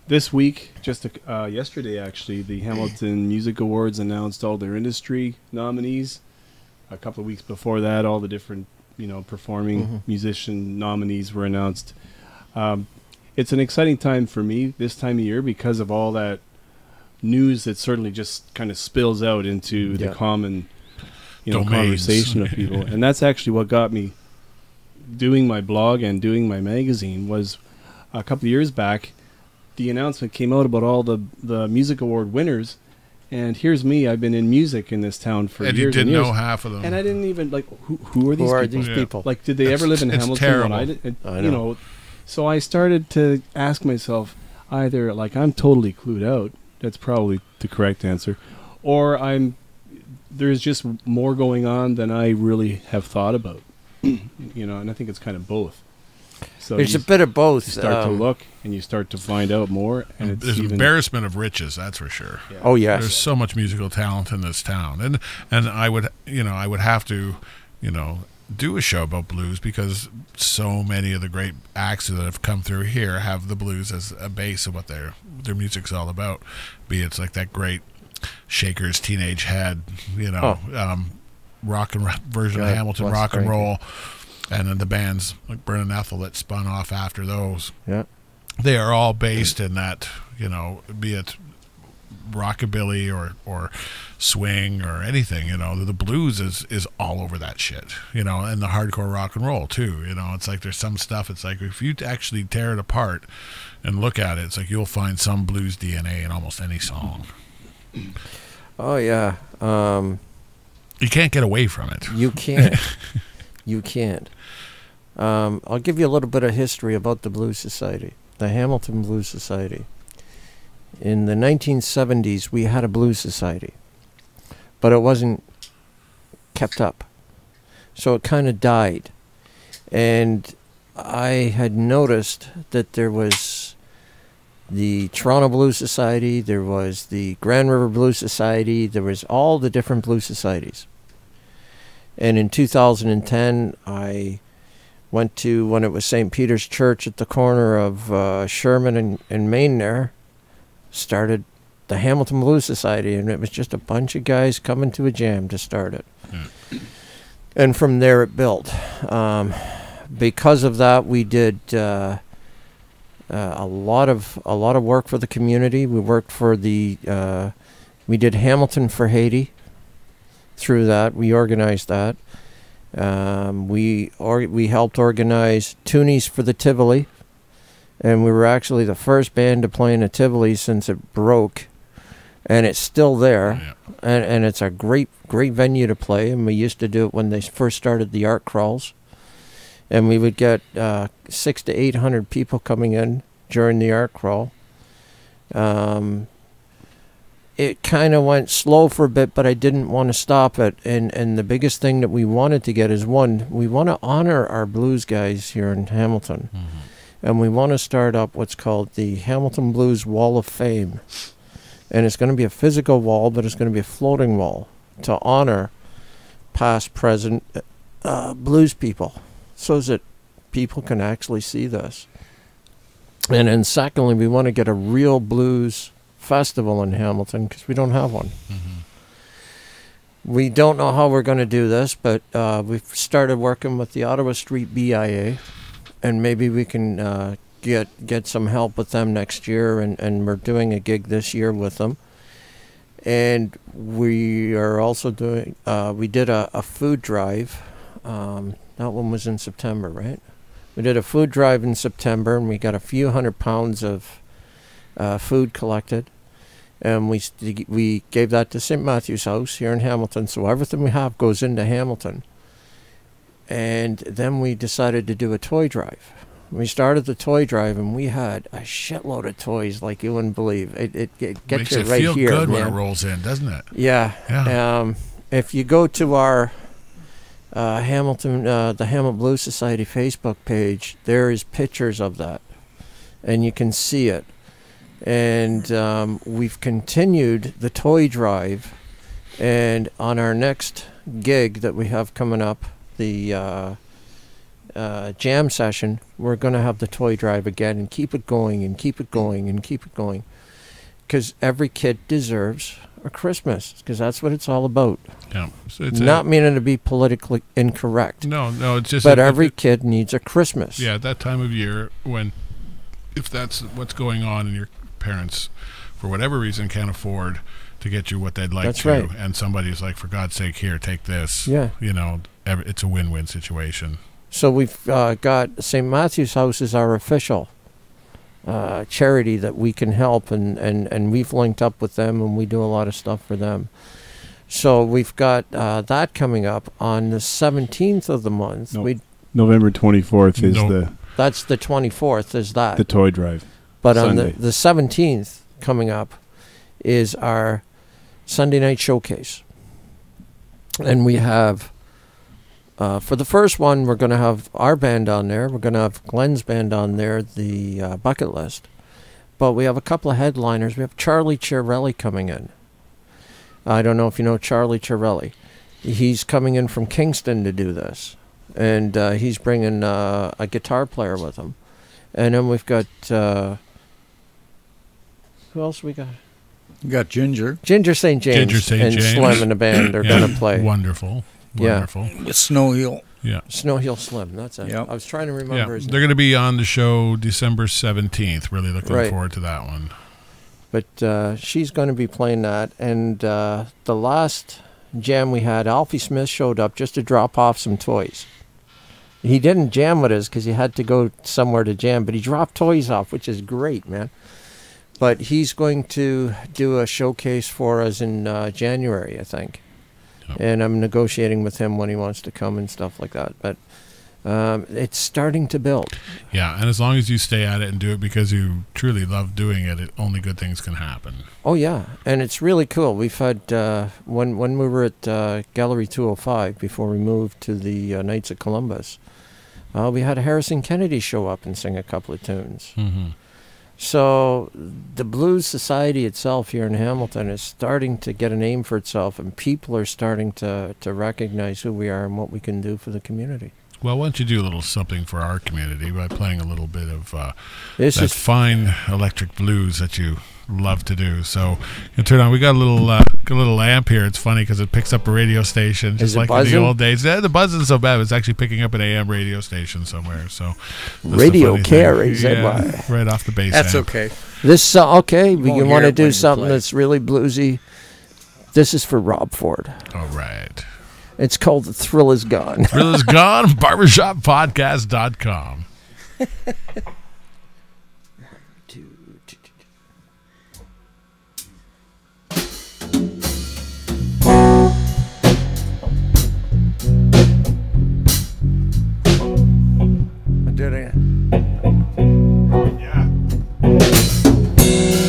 this week, just yesterday actually, the Hamilton Music Awards announced all their industry nominees. A couple of weeks before that, all the different, performing musician nominees were announced. It's an exciting time for me this time of year because of all that news that certainly just kind of spills out into the common, conversation of people. And that's actually what got me doing my blog and doing my magazine. Was a couple of years back, the announcement came out about all the music award winners. And here's me. I've been in music in this town for years and years. And you didn't know half of them. And I didn't even, who are these people? Who are these people? Like, did they ever live in Hamilton? Terrible. I know. So I started to ask myself, either, I'm totally clued out. That's probably the correct answer. Or there's just more going on than I really have thought about. And I think it's kind of both. So there's a bit of both. You start to look and you start to find out more, and there's an embarrassment of riches, that's for sure. Yeah. Oh yes, there's so much musical talent in this town, and I would have to do a show about blues because so many of the great acts that have come through here have the blues as a base of what their music's all about. Be it's like that great Shakers, Teenage Head, rock and version of Hamilton rock and roll. And then the bands like Burn and Ethel that spun off after those. Yeah. They are all based in that, be it rockabilly or swing or anything, the blues is all over that shit, and the hardcore rock and roll too. It's like there's some stuff, it's like if you actually tear it apart and look at it, it's like you'll find some blues DNA in almost any song. Oh yeah. You can't get away from it. You can't. You can't. I'll give you a little bit of history about the Blues Society, the Hamilton Blues Society. In the 1970s, we had a blues society, but it wasn't kept up. So it kind of died. And I had noticed that there was the Toronto Blues Society, there was the Grand River Blues Society, there was all the different blues societies. And in 2010, I went to, when it was St. Peter's Church at the corner of Sherman and Main there, started the Hamilton Blues Society, and it was just a bunch of guys coming to a jam to start it. And from there it built. Because of that, we did a lot of work for the community. We worked for we did Hamilton for Haiti. Through that, we organized that. We helped organize Toonies for the Tivoli, and we were actually the first band to play in a Tivoli since it broke, and it's still there. And it's a great venue to play. And we used to do it when they first started the art crawls, and we would get 600 to 800 people coming in during the art crawl. It kind of went slow for a bit, but I didn't want to stop it. And the biggest thing that we wanted to get is, one, we want to honor our blues guys here in Hamilton. And we want to start up what's called the Hamilton Blues Wall of Fame. And it's going to be a physical wall, but it's going to be a floating wall to honor past, present blues people, so that people can actually see this. And then secondly, we want to get a real blues festival in Hamilton, because we don't have one. We don't know how we're going to do this, but we've started working with the Ottawa Street BIA, and maybe we can get some help with them next year, and we're doing a gig this year with them. And we are also doing, we did a food drive. That one was in September, right? We did a food drive in September, and we got a few 100 pounds of food collected. And we gave that to St. Matthew's House here in Hamilton. So everything we have goes into Hamilton. And then we decided to do a toy drive. We started the toy drive, and we had a shitload of toys like you wouldn't believe. It gets Makes you it right feel here, good man. when it rolls in, doesn't it? Yeah. If you go to our Hamilton, the Hamilton Blues Society Facebook page, there is pictures of that, and you can see it. And we've continued the toy drive, and on our next gig that we have coming up, the jam session, we're going to have the toy drive again and keep it going and keep it going and keep it going, because every kid deserves a Christmas, because that's what it's all about. Yeah. So it's Not meaning to be politically incorrect. No, it's just. But every kid needs a Christmas. Yeah, at that time of year when, if that's what's going on and your parents, for whatever reason, can't afford to get you what they'd like That's to, right. and somebody's like, for God's sake, here, take this. Yeah. You know, it's a win-win situation. So we've got St. Matthew's House is our official charity that we can help, and we've linked up with them, and we do a lot of stuff for them. So we've got that coming up on the 17th of the month. No. November 24th is That's the 24th, is that. the toy drive. But Sunday. on the 17th coming up is our Sunday night showcase. And we have, for the first one, we're going to have our band on there. We're going to have Glen's band on there, the Bucket List. But we have a couple of headliners. We have Charlie Chiarelli coming in. I don't know if you know Charlie Chiarelli. He's coming in from Kingston to do this. And he's bringing a guitar player with him. And then we've got, who else we got? You got Ginger. Ginger St. James Ginger St. and James. Slim in the band are going to play. Wonderful. Yeah. Wonderful. With Snow Hill. Yeah. Snow Hill Slim, that's it. Yep. I was trying to Yeah. remember his They're name. going to be on the show December 17th. Really looking Right. forward to that one. But she's going to be playing that. And the last jam we had, Alfie Smith showed up just to drop off some toys. He didn't jam with us because he had to go somewhere to jam, but he dropped toys off, which is great, man. But he's going to do a showcase for us in January, I think. Yep. And I'm negotiating with him when he wants to come and stuff like that. But it's starting to build. Yeah, and as long as you stay at it and do it because you truly love doing it, only good things can happen. Oh, yeah. And it's really cool. We've had, when we were at Gallery 205, before we moved to the Knights of Columbus, we had Harrison Kennedy show up and sing a couple of tunes. Mm-hmm. So the Blues Society itself here in Hamilton is starting to get a name for itself, and people are starting to recognize who we are and what we can do for the community. Well, why don't you do a little something for our community by playing a little bit of This that is fine electric blues that you love to do. So, you turn on. We got a little lamp here. It's funny because it picks up a radio station, just Is it like in buzzing? the old days. Yeah, the buzz isn't so bad. It's actually picking up an AM radio station somewhere. So, that's the Radio funny carries, thing. yeah, right off the base. That's amp. okay. this okay. You You won't want hear to it do when you something play. that's really bluesy? This is for Rob Ford. All right. It's called "The Thrill Is Gone." Thrill is gone. BarbershopPodcast.com.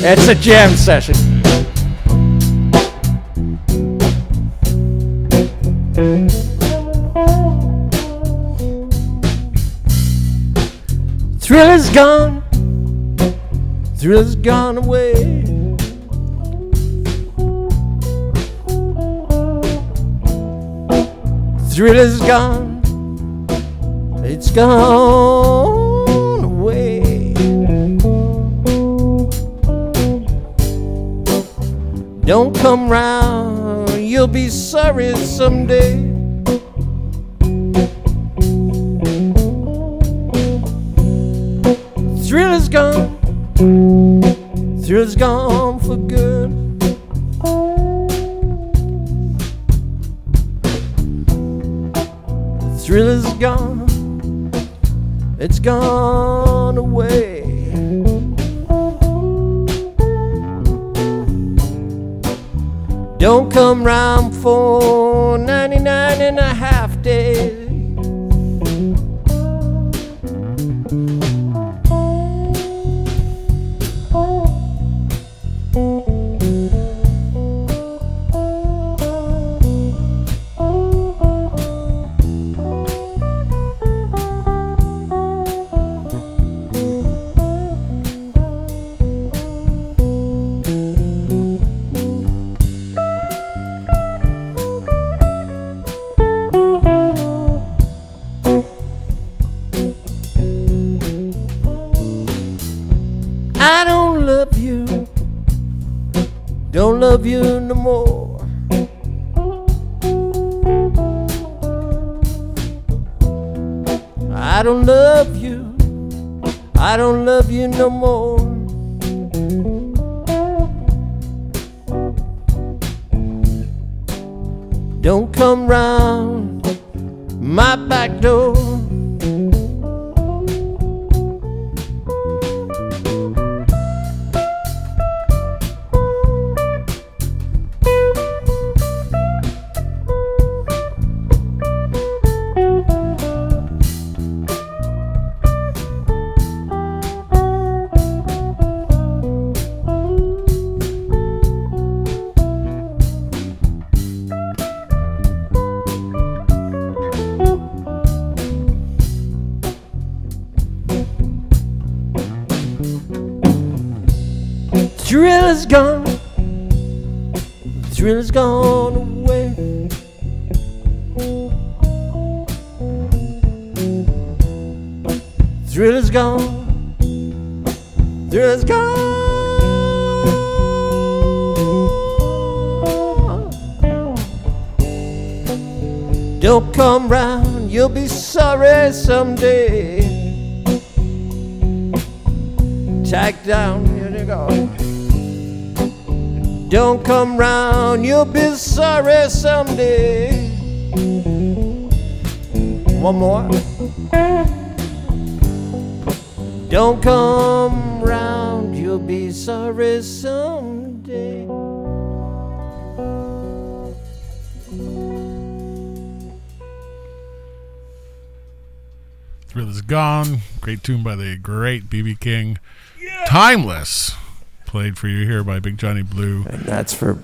It's a jam session. Thrill is gone. Thrill is gone away. Thrill is gone. It's gone away. Don't come round, you'll be sorry someday. Thrill is gone. Thrill is gone for good. Thrill is gone. It's gone away. Don't come round for 99 and a half days. I don't love you, don't love you no more. I don't love you, I don't love you no more. Don't come round my back door. Thrill is gone, thrill is gone away. Thrill is gone, thrill is gone. Don't come round, you'll be sorry someday. Tack down, here you go. Don't come round, you'll be sorry someday. One more. Don't come round, you'll be sorry someday. Thrill is Gone. Great tune by the great B.B. King. Yeah. Timeless. Played for you here by Big Johnny Blue. And that's for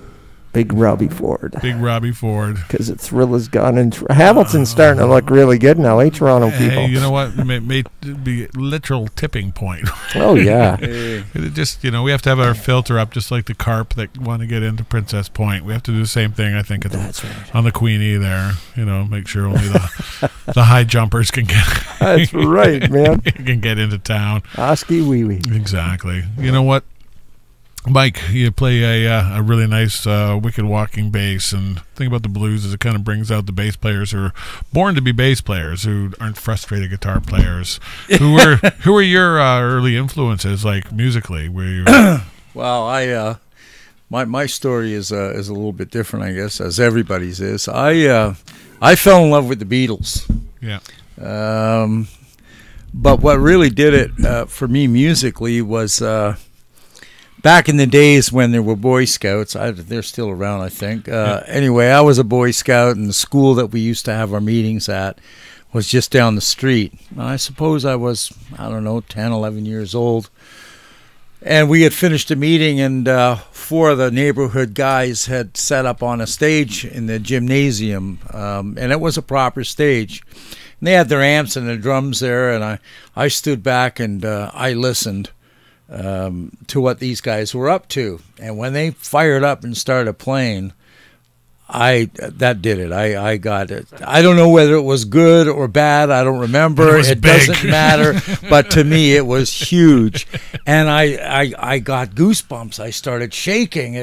Big Robbie Ford. Big Robbie Ford. Because the thrill is gone. And Hamilton's starting to look really good now, eh, Toronto people? Hey, you know what? It may be a literal tipping point. Oh, yeah. It just, you know, we have to have our filter up just like the carp that want to get into Princess Point. We have to do the same thing, I think, on the Queenie there. You know, make sure only the high jumpers can get. That's right, man. Can get into town. Oski wee wee. Exactly. You know what? Mike, you play a really nice wicked walking bass, and the thing about the blues is it kind of brings out the bass players who are born to be bass players, who aren't frustrated guitar players. Who were your early influences, like musically? Were you? Well, my story is a little bit different, I guess, as everybody's is. I fell in love with the Beatles. Yeah. But what really did it for me musically was. Back in the days when there were Boy Scouts, they're still around, I think. Anyway, I was a Boy Scout, and the school that we used to have our meetings at was just down the street. And I suppose I was, 10, 11 years old. And we had finished a meeting, and 4 of the neighborhood guys had set up on a stage in the gymnasium, and it was a proper stage. And they had their amps and their drums there, and I stood back and I listened. To what these guys were up to, and when they fired up and started playing, that did it. I got it. I don't know whether it was good or bad. I don't remember. It doesn't matter. But to me, it was huge, and I got goosebumps. I started shaking.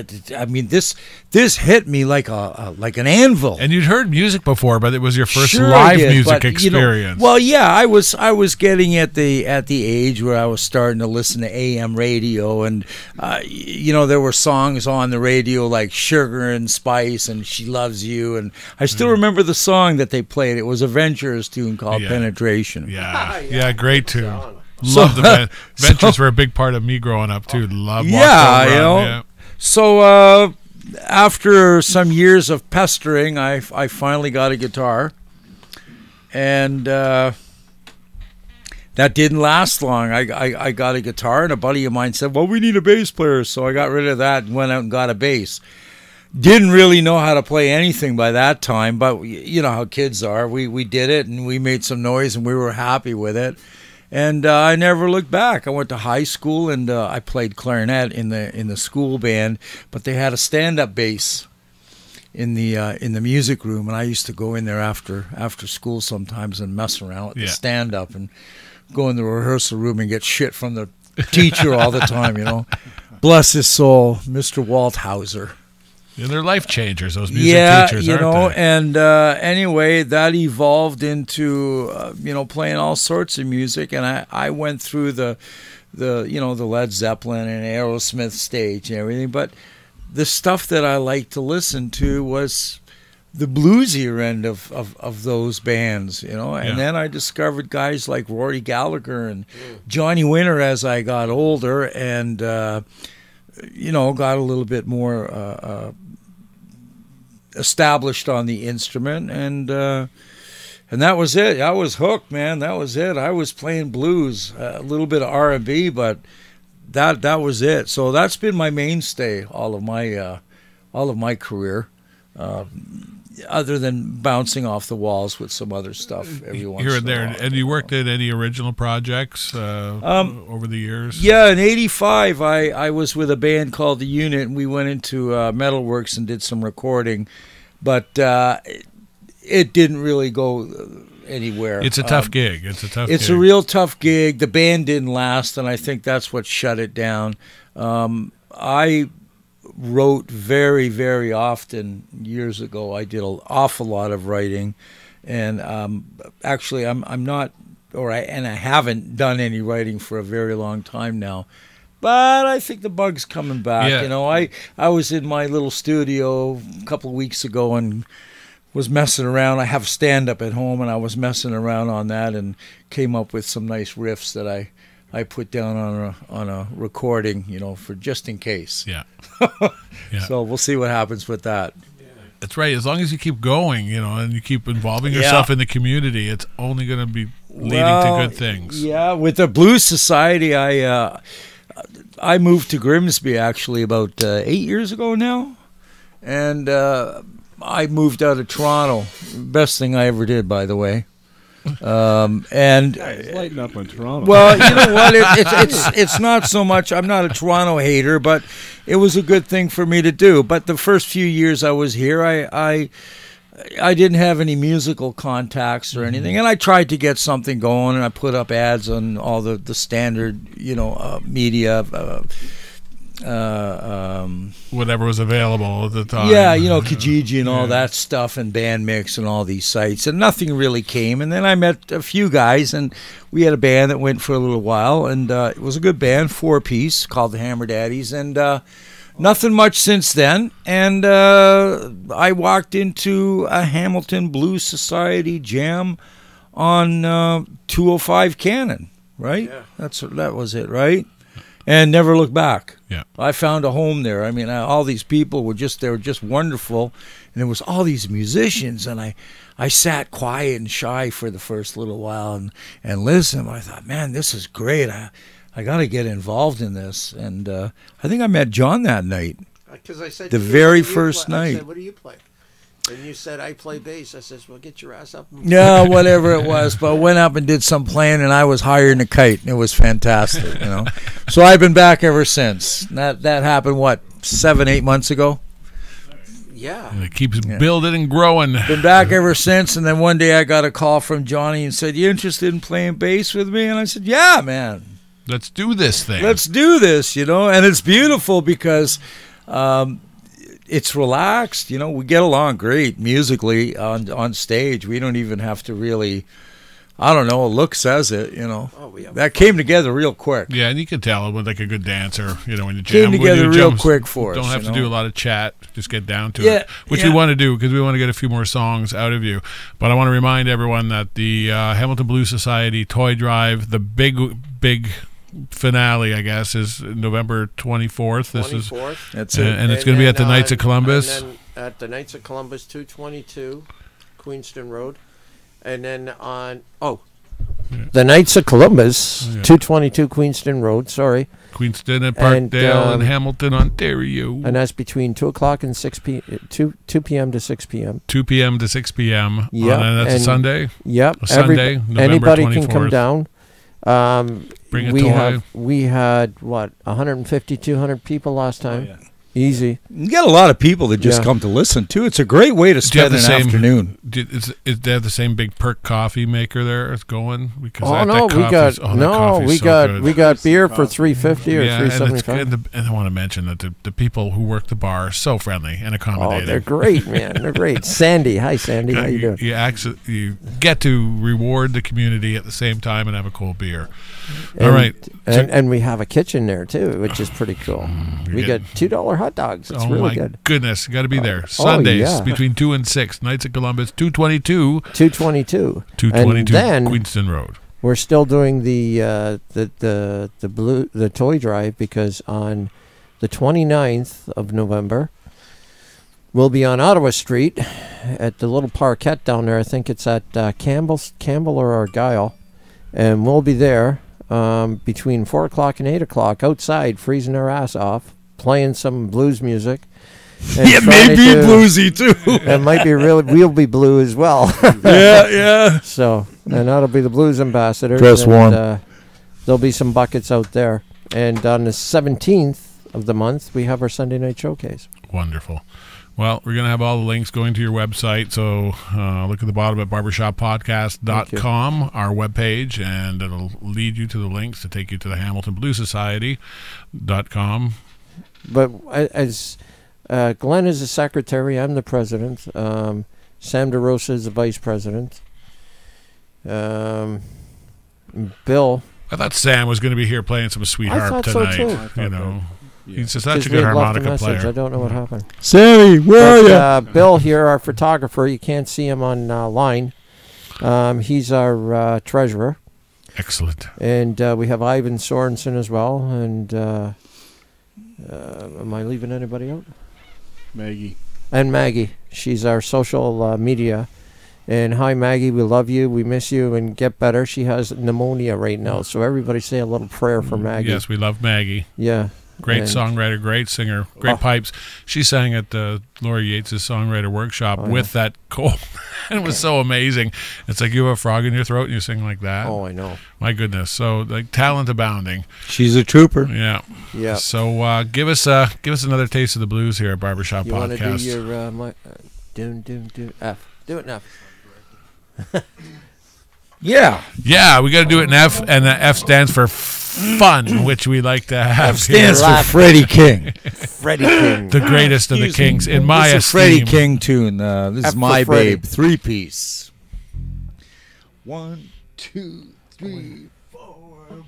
This hit me like an anvil. And you'd heard music before, but it was your first Sure live I did, music but, experience. Well, yeah, I was getting at the age where I was starting to listen to AM radio, and there were songs on the radio like Sugar and Spice and She Loves You, and I still remember the song that they played. It was a Ventures tune called Penetration. Yeah, great tune. Love the Ventures were a big part of me growing up too. Love Walk Around. So after some years of pestering, I finally got a guitar, and that didn't last long. I got a guitar, and a buddy of mine said, well, we need a bass player, so I got rid of that and went out and got a bass. Didn't really know how to play anything by that time, but you know how kids are. We did it, and we made some noise, and we were happy with it. And I never looked back. I went to high school, and I played clarinet in the school band, but they had a stand-up bass in the music room, and I used to go in there after school sometimes and mess around with the stand-up and go in the rehearsal room and get shit from the teacher all the time, you know. Bless his soul, Mr. Walthauser. Yeah, they're life changers, those music teachers, you know, aren't they? and anyway, that evolved into, playing all sorts of music, and I went through the Led Zeppelin and Aerosmith stage and everything, but the stuff that I liked to listen to was the bluesier end of those bands, you know, and then I discovered guys like Rory Gallagher and Johnny Winter as I got older, and, got a little bit more established on the instrument, and that was it. I was hooked, man. That was it. I was playing blues, a little bit of R&B, but that was it. So that's been my mainstay all of my career, other than bouncing off the walls with some other stuff every once here in and a there. while. And you worked at any original projects over the years? Yeah, in '85, I was with a band called The Unit, and we went into Metalworks and did some recording, but it didn't really go anywhere. It's a tough gig. It's a real tough gig. The band didn't last, and I think that's what shut it down. I wrote very, very often years ago. I did an awful lot of writing, and actually, I'm not, and I haven't done any writing for a very long time now. But I think the bug's coming back. Yeah. You know, I was in my little studio a couple of weeks ago and was messing around. I have stand-up at home, and I was messing around on that and came up with some nice riffs that I put down on a recording, for just in case. Yeah. So we'll see what happens with that. That's right. As long as you keep going, and you keep involving yourself in the community, it's only going to be leading to good things. Yeah, with the Blues Society, I moved to Grimsby actually about 8 years ago now, and I moved out of Toronto. Best thing I ever did, by the way. And lighten up on Toronto. Well, you know what? It's not so much. I'm not a Toronto hater, but it was a good thing for me to do. But the first few years I was here, I didn't have any musical contacts or anything, and I tried to get something going, and I put up ads on all the standard, media. Whatever was available at the time. Yeah, Kijiji and all that stuff, and Bandmix and all these sites, and nothing really came. And then I met a few guys, and we had a band that went for a little while, and it was a good band, 4-piece, called the Hammer Daddies, and nothing much since then. And I walked into a Hamilton Blues Society jam on 205 Cannon, right? Yeah. That was it, right? And never looked back. Yeah, I found a home there. I mean, all these people were just wonderful, and there was all these musicians, and I sat quiet and shy for the first little while and listened. I thought, man, this is great. I got to get involved in this, and I think I met John that night. Because I said the very first night. I said, what do you play? And you said, I play bass. I says, well, get your ass up. Yeah, whatever it was. But I went up and did some playing, and I was higher than a kite, and it was fantastic, So I've been back ever since. That happened, 7-8 months ago? Yeah. And it keeps building and growing. Been back ever since, and then one day I got a call from Johnny and said, you interested in playing bass with me? And I said, yeah, man. Let's do this thing. Let's do this, and it's beautiful because it's relaxed, we get along great musically on stage. We don't even have to really, I don't know, a look says it, that came together real quick. Yeah, and you can tell when like a good dancer, when you jam. Came together real quick for us. Don't have to do a lot of chat, just get down to it, which we want to do because we want to get a few more songs out of you. But I want to remind everyone that the Hamilton Blues Society Toy Drive, the big finale, I guess, is November 24th. This is 24th. That's it. and it's going to be at the Knights of Columbus. And then at the Knights of Columbus, 222 Queenston Road. And then the Knights of Columbus, 222 Queenston Road, sorry. Queenston and Parkdale and Hamilton, Ontario. And that's between 2 o'clock and 2 p.m. to 6 p.m. 2 p.m. to 6 p.m. Yep. And that's a Sunday? Yep. A Sunday, November anybody 24th. can come down. Bring a toy. We had, 150, 200 people last time. yeah. Easy. You get a lot of people that just come to listen too. It's a great way to spend an afternoon. Is they have the same big perk coffee maker there? It's going because We got beer for $3.50 or $3.75. And I want to mention that the people who work the bar are so friendly and accommodating. Oh, they're great, man. They're great. Sandy, hi Sandy, how you doing? You get to reward the community at the same time and have a cold beer. All right, and we have a kitchen there too, which is pretty cool. We got $2 hot dogs. It's really good. Goodness, you got to be there. Sundays between 2 and 6. Knights of Columbus, 222 and then Queenston Road. We're still doing the toy drive because on the 29th of November we'll be on Ottawa Street at the little parkette down there. I think it's at Campbell or Argyle, and we'll be there between 4 o'clock and 8 o'clock outside, freezing our ass off, playing some blues music. It may be bluesy too. It might be we'll be blue as well. Yeah. So, and that'll be the blues ambassadors. Dress warm. There'll be some buckets out there. And on the 17th of the month, we have our Sunday night showcase. Wonderful. Well, we're going to have all the links going to your website. So look at the bottom at barbershoppodcast.com, our webpage, and it'll lead you to the links to take you to the Hamilton Blues Society.com. But as Glen is the secretary, I'm the president. Sam DeRosa is the vice president. Bill. I thought Sam was going to be here playing some sweet harp tonight. So too. You know. He's just such a good harmonica player. I don't know what happened. Sammy, where are you? Bill here, our photographer. You can't see him on line. He's our treasurer. Excellent. And we have Ivan Sorensen as well. And am I leaving anybody out? Maggie. And Maggie. She's our social media. And hi, Maggie. We love you. We miss you. And get better. She has pneumonia right now. So everybody say a little prayer for Maggie. Yes, we love Maggie. Yeah. Great songwriter, great singer, great pipes. She sang at Laurie Yates' songwriter workshop with that cold. And it was so amazing. It's like you have a frog in your throat and you sing like that. Oh, I know. My goodness. So like talent abounding. She's a trooper. Yeah. Yeah. So give us another taste of the blues here at Barbershop You Podcast. You want to do your F. Do it in F. Yeah. Yeah, we got to do it in F, and the F stands for fun, which we like to have. F stands for Freddie King. Freddie King. The greatest of the kings, in my esteem. This is a Freddie King tune. This is My Freddie. Babe, 3-piece. 1, 2, 3, 4.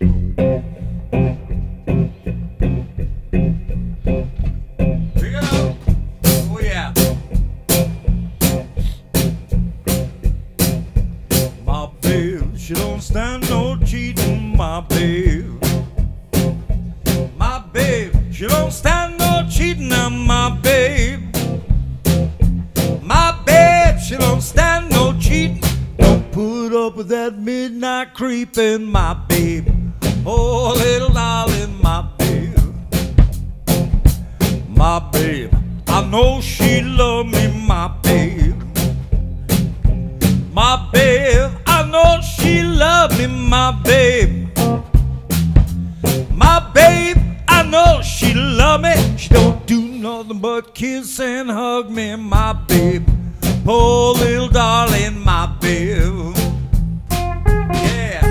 Pick it up. Oh, yeah. My babe, she don't stand no cheating, my babe. My babe, she don't stand no cheating, my babe. My babe, she don't stand no cheating. Don't put up with that midnight creeping, my babe. Oh, little darling, my babe. My babe, I know she love me, my babe. My babe, I know she love me, my babe. My babe, I know she love me. She don't do nothing but kiss and hug me, my babe. Poor little darling, my babe. Yeah.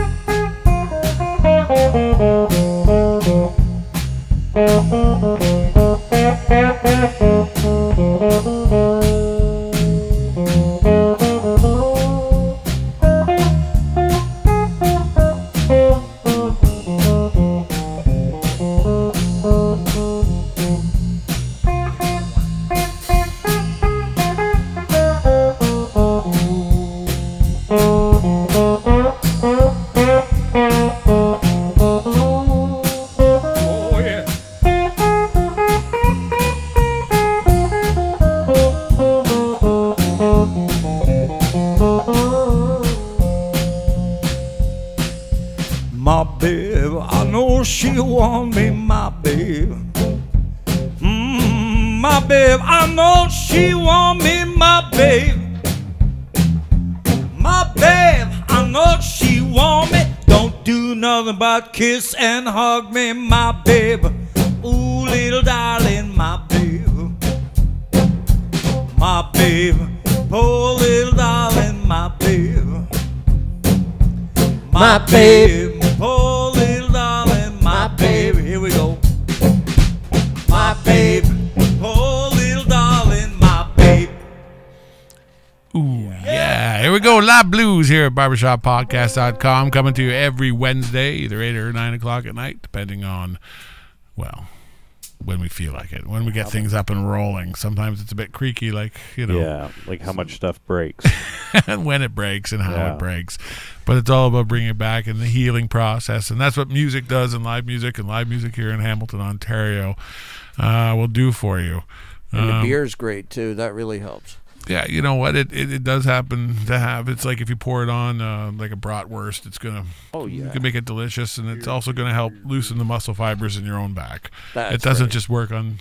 My babe, I know she want me, my babe. My babe, I know she want me, my babe. My babe, I know she want me. Don't do nothing but kiss and hug me, my babe. Ooh, little darling, my babe. My babe, oh, little darling, my babe. My babe. Oh, little darling, my babe. Here we go. My babe. Oh, little darling, my babe. Ooh, yeah. Here we go. Live blues here at barbershoppodcast.com. Coming to you every Wednesday, either 8 or 9 o'clock at night, depending on, well, when we feel like it. When we get things up and rolling. Sometimes it's a bit creaky, like, you know. Yeah, like how much stuff breaks. And when it breaks and how it breaks. But it's all about bringing it back and the healing process. And that's what music does, and live music here in Hamilton, Ontario will do for you. And the beer's great, too. That really helps. Yeah, you know what? It does happen to have. It's like if you pour it on like a bratwurst, it's going to... Oh, yeah. You can make it delicious, and it's also going to help loosen the muscle fibers in your own back. That's it doesn't right. just work on...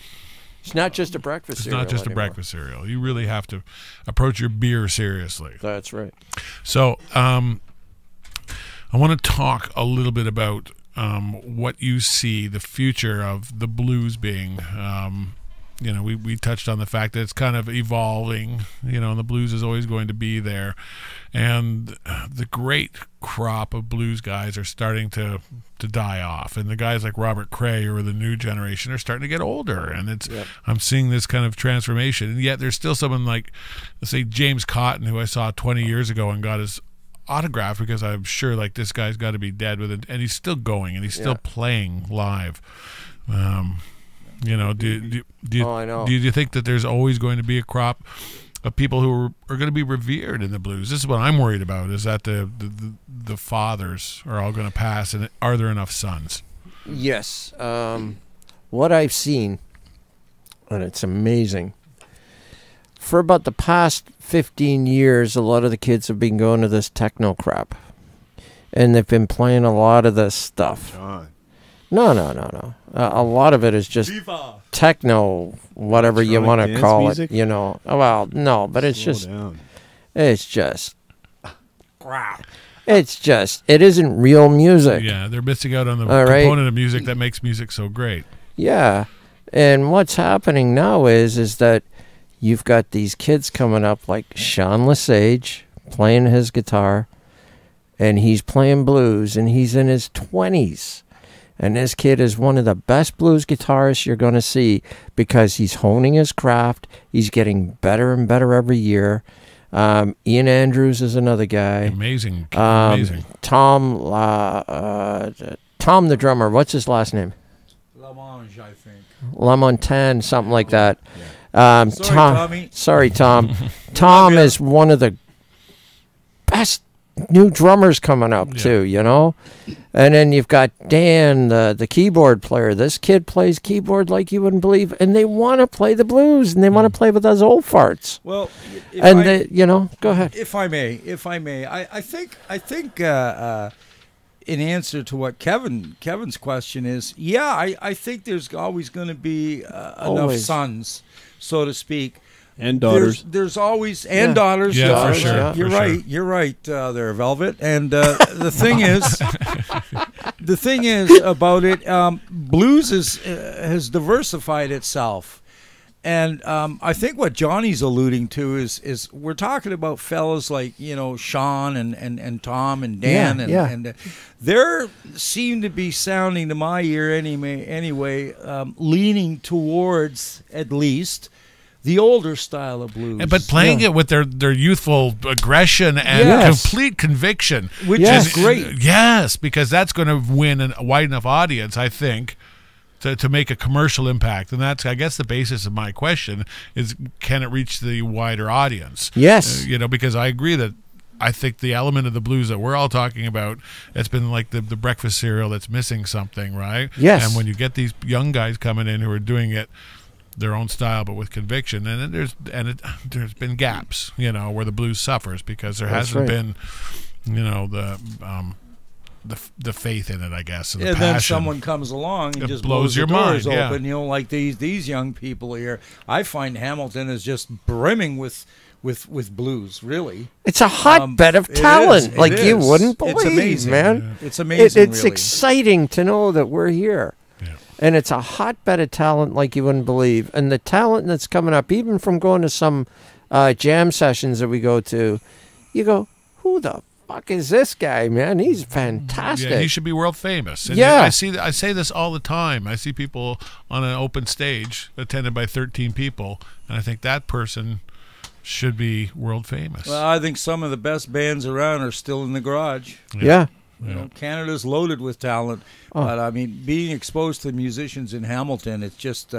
It's not just a breakfast cereal It's not just anymore. a breakfast cereal. You really have to approach your beer seriously. That's right. So I want to talk a little bit about what you see the future of the blues being. You know, we touched on the fact that it's kind of evolving, you know, and the blues is always going to be there. And the great crop of blues guys are starting to die off. And the guys like Robert Cray or the new generation are starting to get older. And it's I'm seeing this kind of transformation. And yet there's still someone like, let's say, James Cotton, who I saw 20 years ago and got his autograph because I'm sure, like, this guy's got to be dead with it. And he's still going, and he's still playing live. You know, do you think that there's always going to be a crop of people who are going to be revered in the blues? This is what I'm worried about, is that the fathers are all going to pass, and are there enough sons? Yes. What I've seen, and it's amazing, for about the past 15 years, a lot of the kids have been going to this techno crap. And they've been playing a lot of this stuff. John. No. A lot of it is just techno, whatever you want to dance call music? it. You know. Well, no, but it's Slow just, down. it's just, it's just, it isn't real music. Yeah, they're missing out on the All right. component of music that makes music so great. Yeah. And what's happening now is that you've got these kids coming up like Sean Lesage playing his guitar, and he's playing blues, and he's in his 20s. And this kid is one of the best blues guitarists you're going to see because he's honing his craft. He's getting better and better every year. Ian Andrews is another guy. Amazing. Amazing. Tom the drummer, what's his last name? Lamonge, I think. Lamontagne, something like that. Sorry, Tommy. Sorry, Tom. Tom is one of the best new drummers coming up, too, you know? And then you've got Dan, the keyboard player. This kid plays keyboard like you wouldn't believe. And they want to play the blues, and they want to play with those old farts. Well, go ahead. If I may, I think in answer to what Kevin's question is, I think there's always going to be enough sons, so to speak. And daughters. There's always daughters. Yeah, daughters, for sure. yeah. You're for right. Sure. You're right. There, Velvet. And the thing is about it. Blues has diversified itself, and I think what Johnny's alluding to is we're talking about fellas like Sean and Tom and Dan and they seem to be sounding to my ear anyway, leaning towards at least the older style of blues. But playing it with their youthful aggression and complete conviction. Which is great. Yes, because that's going to win a wide enough audience, I think, to make a commercial impact. And that's, I guess, the basis of my question is, can it reach the wider audience? Yes. Because I agree that I think the element of the blues that we're all talking about, it's been like the breakfast cereal that's missing something, right? Yes. And when you get these young guys coming in who are doing it their own style but with conviction, and there's been gaps where the blues suffers because there hasn't been the the faith in it, I guess, and the And passion. then someone comes along and It just blows blows your the doors mind, yeah. open. Like these young people here. I find Hamilton is just brimming with blues. Really, It's a hotbed of it talent, is, like it you is. wouldn't It's believe, amazing. man. It's amazing. It's really. exciting to know that we're here. Yeah. And it's a hotbed of talent like you wouldn't believe. And the talent that's coming up, even from going to some jam sessions that we go to, you go, who the fuck is this guy, man? He's fantastic. Yeah, he should be world famous. And Yeah. I say this all the time. I see people on an open stage attended by 13 people, and I think that person should be world famous. Well, I think some of the best bands around are still in the garage. Yeah. You know, Canada's loaded with talent, but I mean, being exposed to musicians in Hamilton, it's just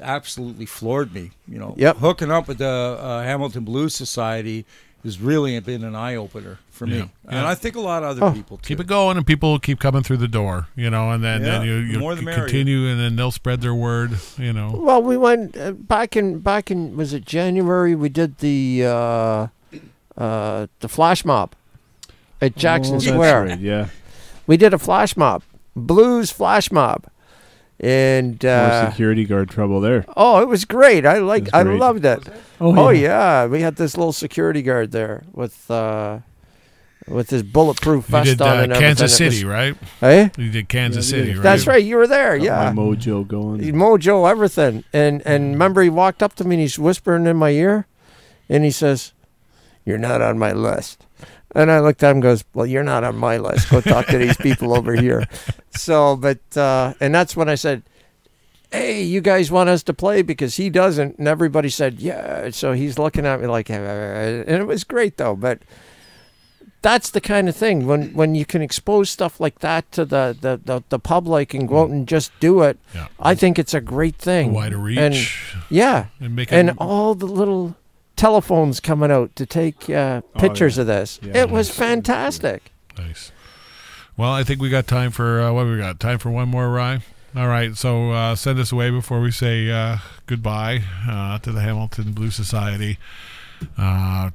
absolutely floored me. You know, Yep. hooking up with the Hamilton Blues Society has really been an eye opener for Yeah. me, and Yeah. I think a lot of other people too. Keep it going, and people keep coming through the door, you know, and then, Yeah, then you more the merrier. continue, and then they'll spread their word, you know. Well, we went back in was it January? We did the flash mob at Jackson That's Square. right, yeah. We did a flash mob, blues flash mob, and More security guard trouble there. oh, it was great. I That's great. loved it. Oh, Oh yeah, we had this little security guard there with his bulletproof You vest did on and Kansas everything. City, right? Eh? You did Kansas Yeah, we City, did. right? That's right. You were there. Got Yeah. my mojo going. Mojo, everything. And remember, he walked up to me and he's whispering in my ear, and he says, "You're not on my list." And I looked at him and goes, "Well, you're not on my list. Go talk to these people over here." So, but, and that's when I said, "Hey, you guys want us to play?" Because he doesn't. And everybody said, "Yeah." So he's looking at me like, and it was great though. But that's the kind of thing when you can expose stuff like that to the public and go out and just do it. Yeah. I think it's a great thing. Wider reach. And yeah. And make it, And all the little telephones coming out to take pictures of this. Yeah, It was nice. fantastic. Nice. Well, I think we got time for what we got. Time for one more rhyme. All right, so send us away before we say goodbye to the Hamilton Blues Society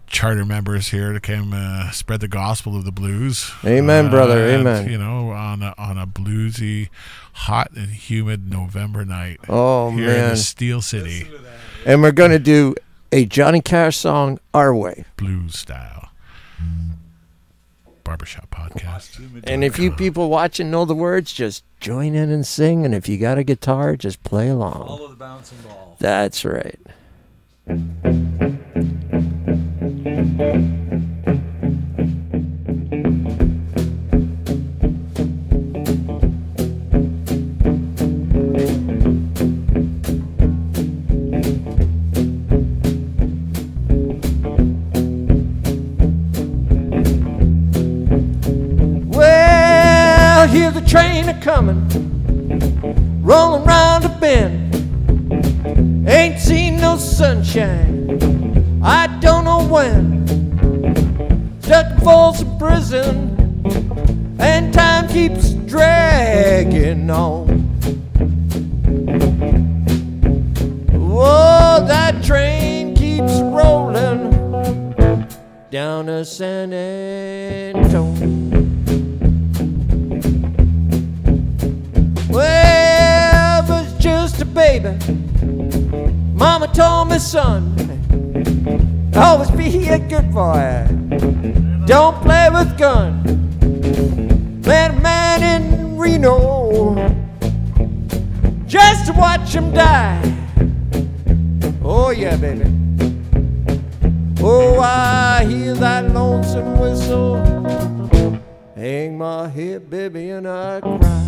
charter members here to come spread the gospel of the blues. Amen, brother. And, Amen. You know, on a bluesy, hot and humid November night Oh, here in man. the Steel City, And we're going to do a Johnny Cash song our way. blues style. Barbershop Podcast. And if you people watching know the words, just join in and sing. And if you got a guitar, just play along. Follow the bouncing ball. That's right. Well, hear the train a-coming, rolling round a bend. Ain't seen no sunshine, I don't know when. Stuck in Folsom Prison, and time keeps dragging on. Whoa, that train keeps rolling down to San Antonio. Well, I was just a baby. Mama told me, son, always be a good boy. Don't play with guns. Met a man in Reno just to watch him die. Oh, yeah, baby. Oh, I hear that lonesome whistle. Hang my head, baby, and I cry.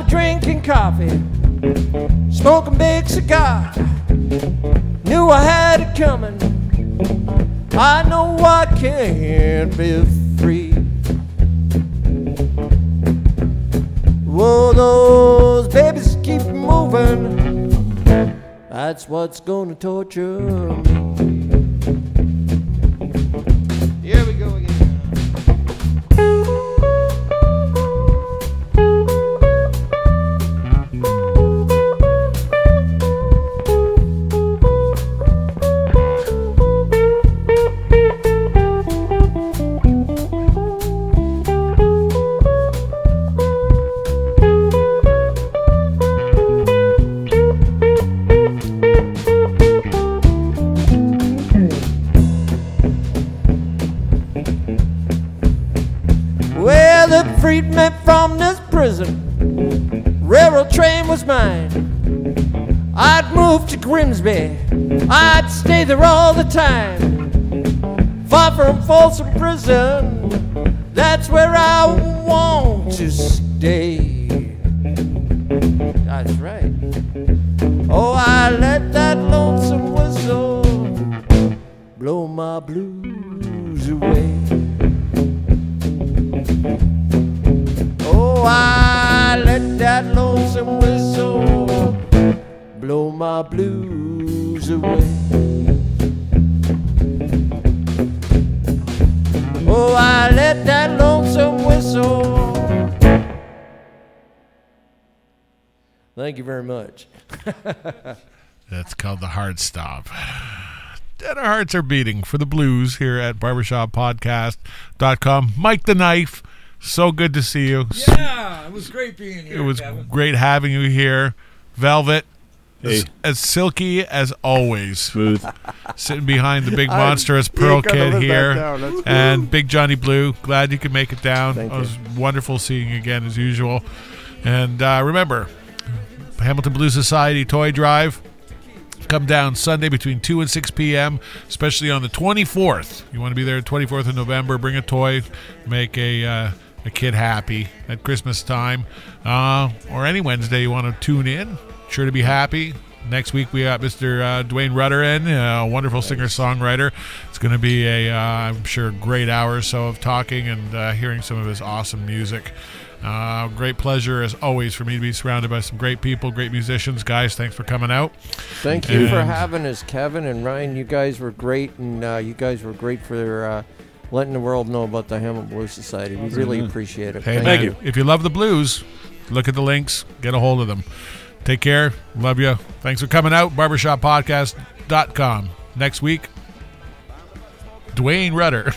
be drinking coffee, smoking big cigar. Knew I had it coming. I know I can't be free. Whoa, those babies keep moving. That's what's gonna torture me. Here we go again. Freed me from this prison. Railroad train was mine. I'd move to Grimsby. I'd stay there all the time. Far from Folsom Prison, that's where I want to stay. That's right. Oh, I let that lonesome whistle blow my blues away. Oh, I let that lonesome whistle blow my blues away. Oh, I let that lonesome whistle. Thank you very much. That's called The Hard Stop. And our hearts are beating for the blues here at barbershoppodcast.com. Mike the Knife. So good to see you. Yeah, it was great being here. It was Kevin. great having you here. Velvet, Hey. as silky as always. Smooth. Sitting behind the big monstrous Pearl Kid here. And Big Johnny Blue. Glad you could make it down. Thank It was wonderful seeing you again as usual. And remember, Hamilton Blues Society Toy Drive. Come down Sunday between 2 and 6 p.m., especially on the 24th. You want to be there 24th of November. Bring a toy. Make a kid happy at Christmas time. Or any Wednesday you want to tune in. Sure to be happy. Next week we got Mr. Dwayne Rudder in, a wonderful singer-songwriter. It's going to be I'm sure, great hour or so of talking and hearing some of his awesome music. Great pleasure, as always, for me to be surrounded by some great people, great musicians. Guys, thanks for coming out. Thank you for having us, Kevin and Ryan. You guys were great, and you guys were great for letting the world know about the Hamilton Blues Society. We really appreciate it. Hey, Thank man, you. if you love the blues, look at the links, get a hold of them. Take care. Love you. Thanks for coming out. barbershoppodcast.com. Next week, Dwayne Rudder.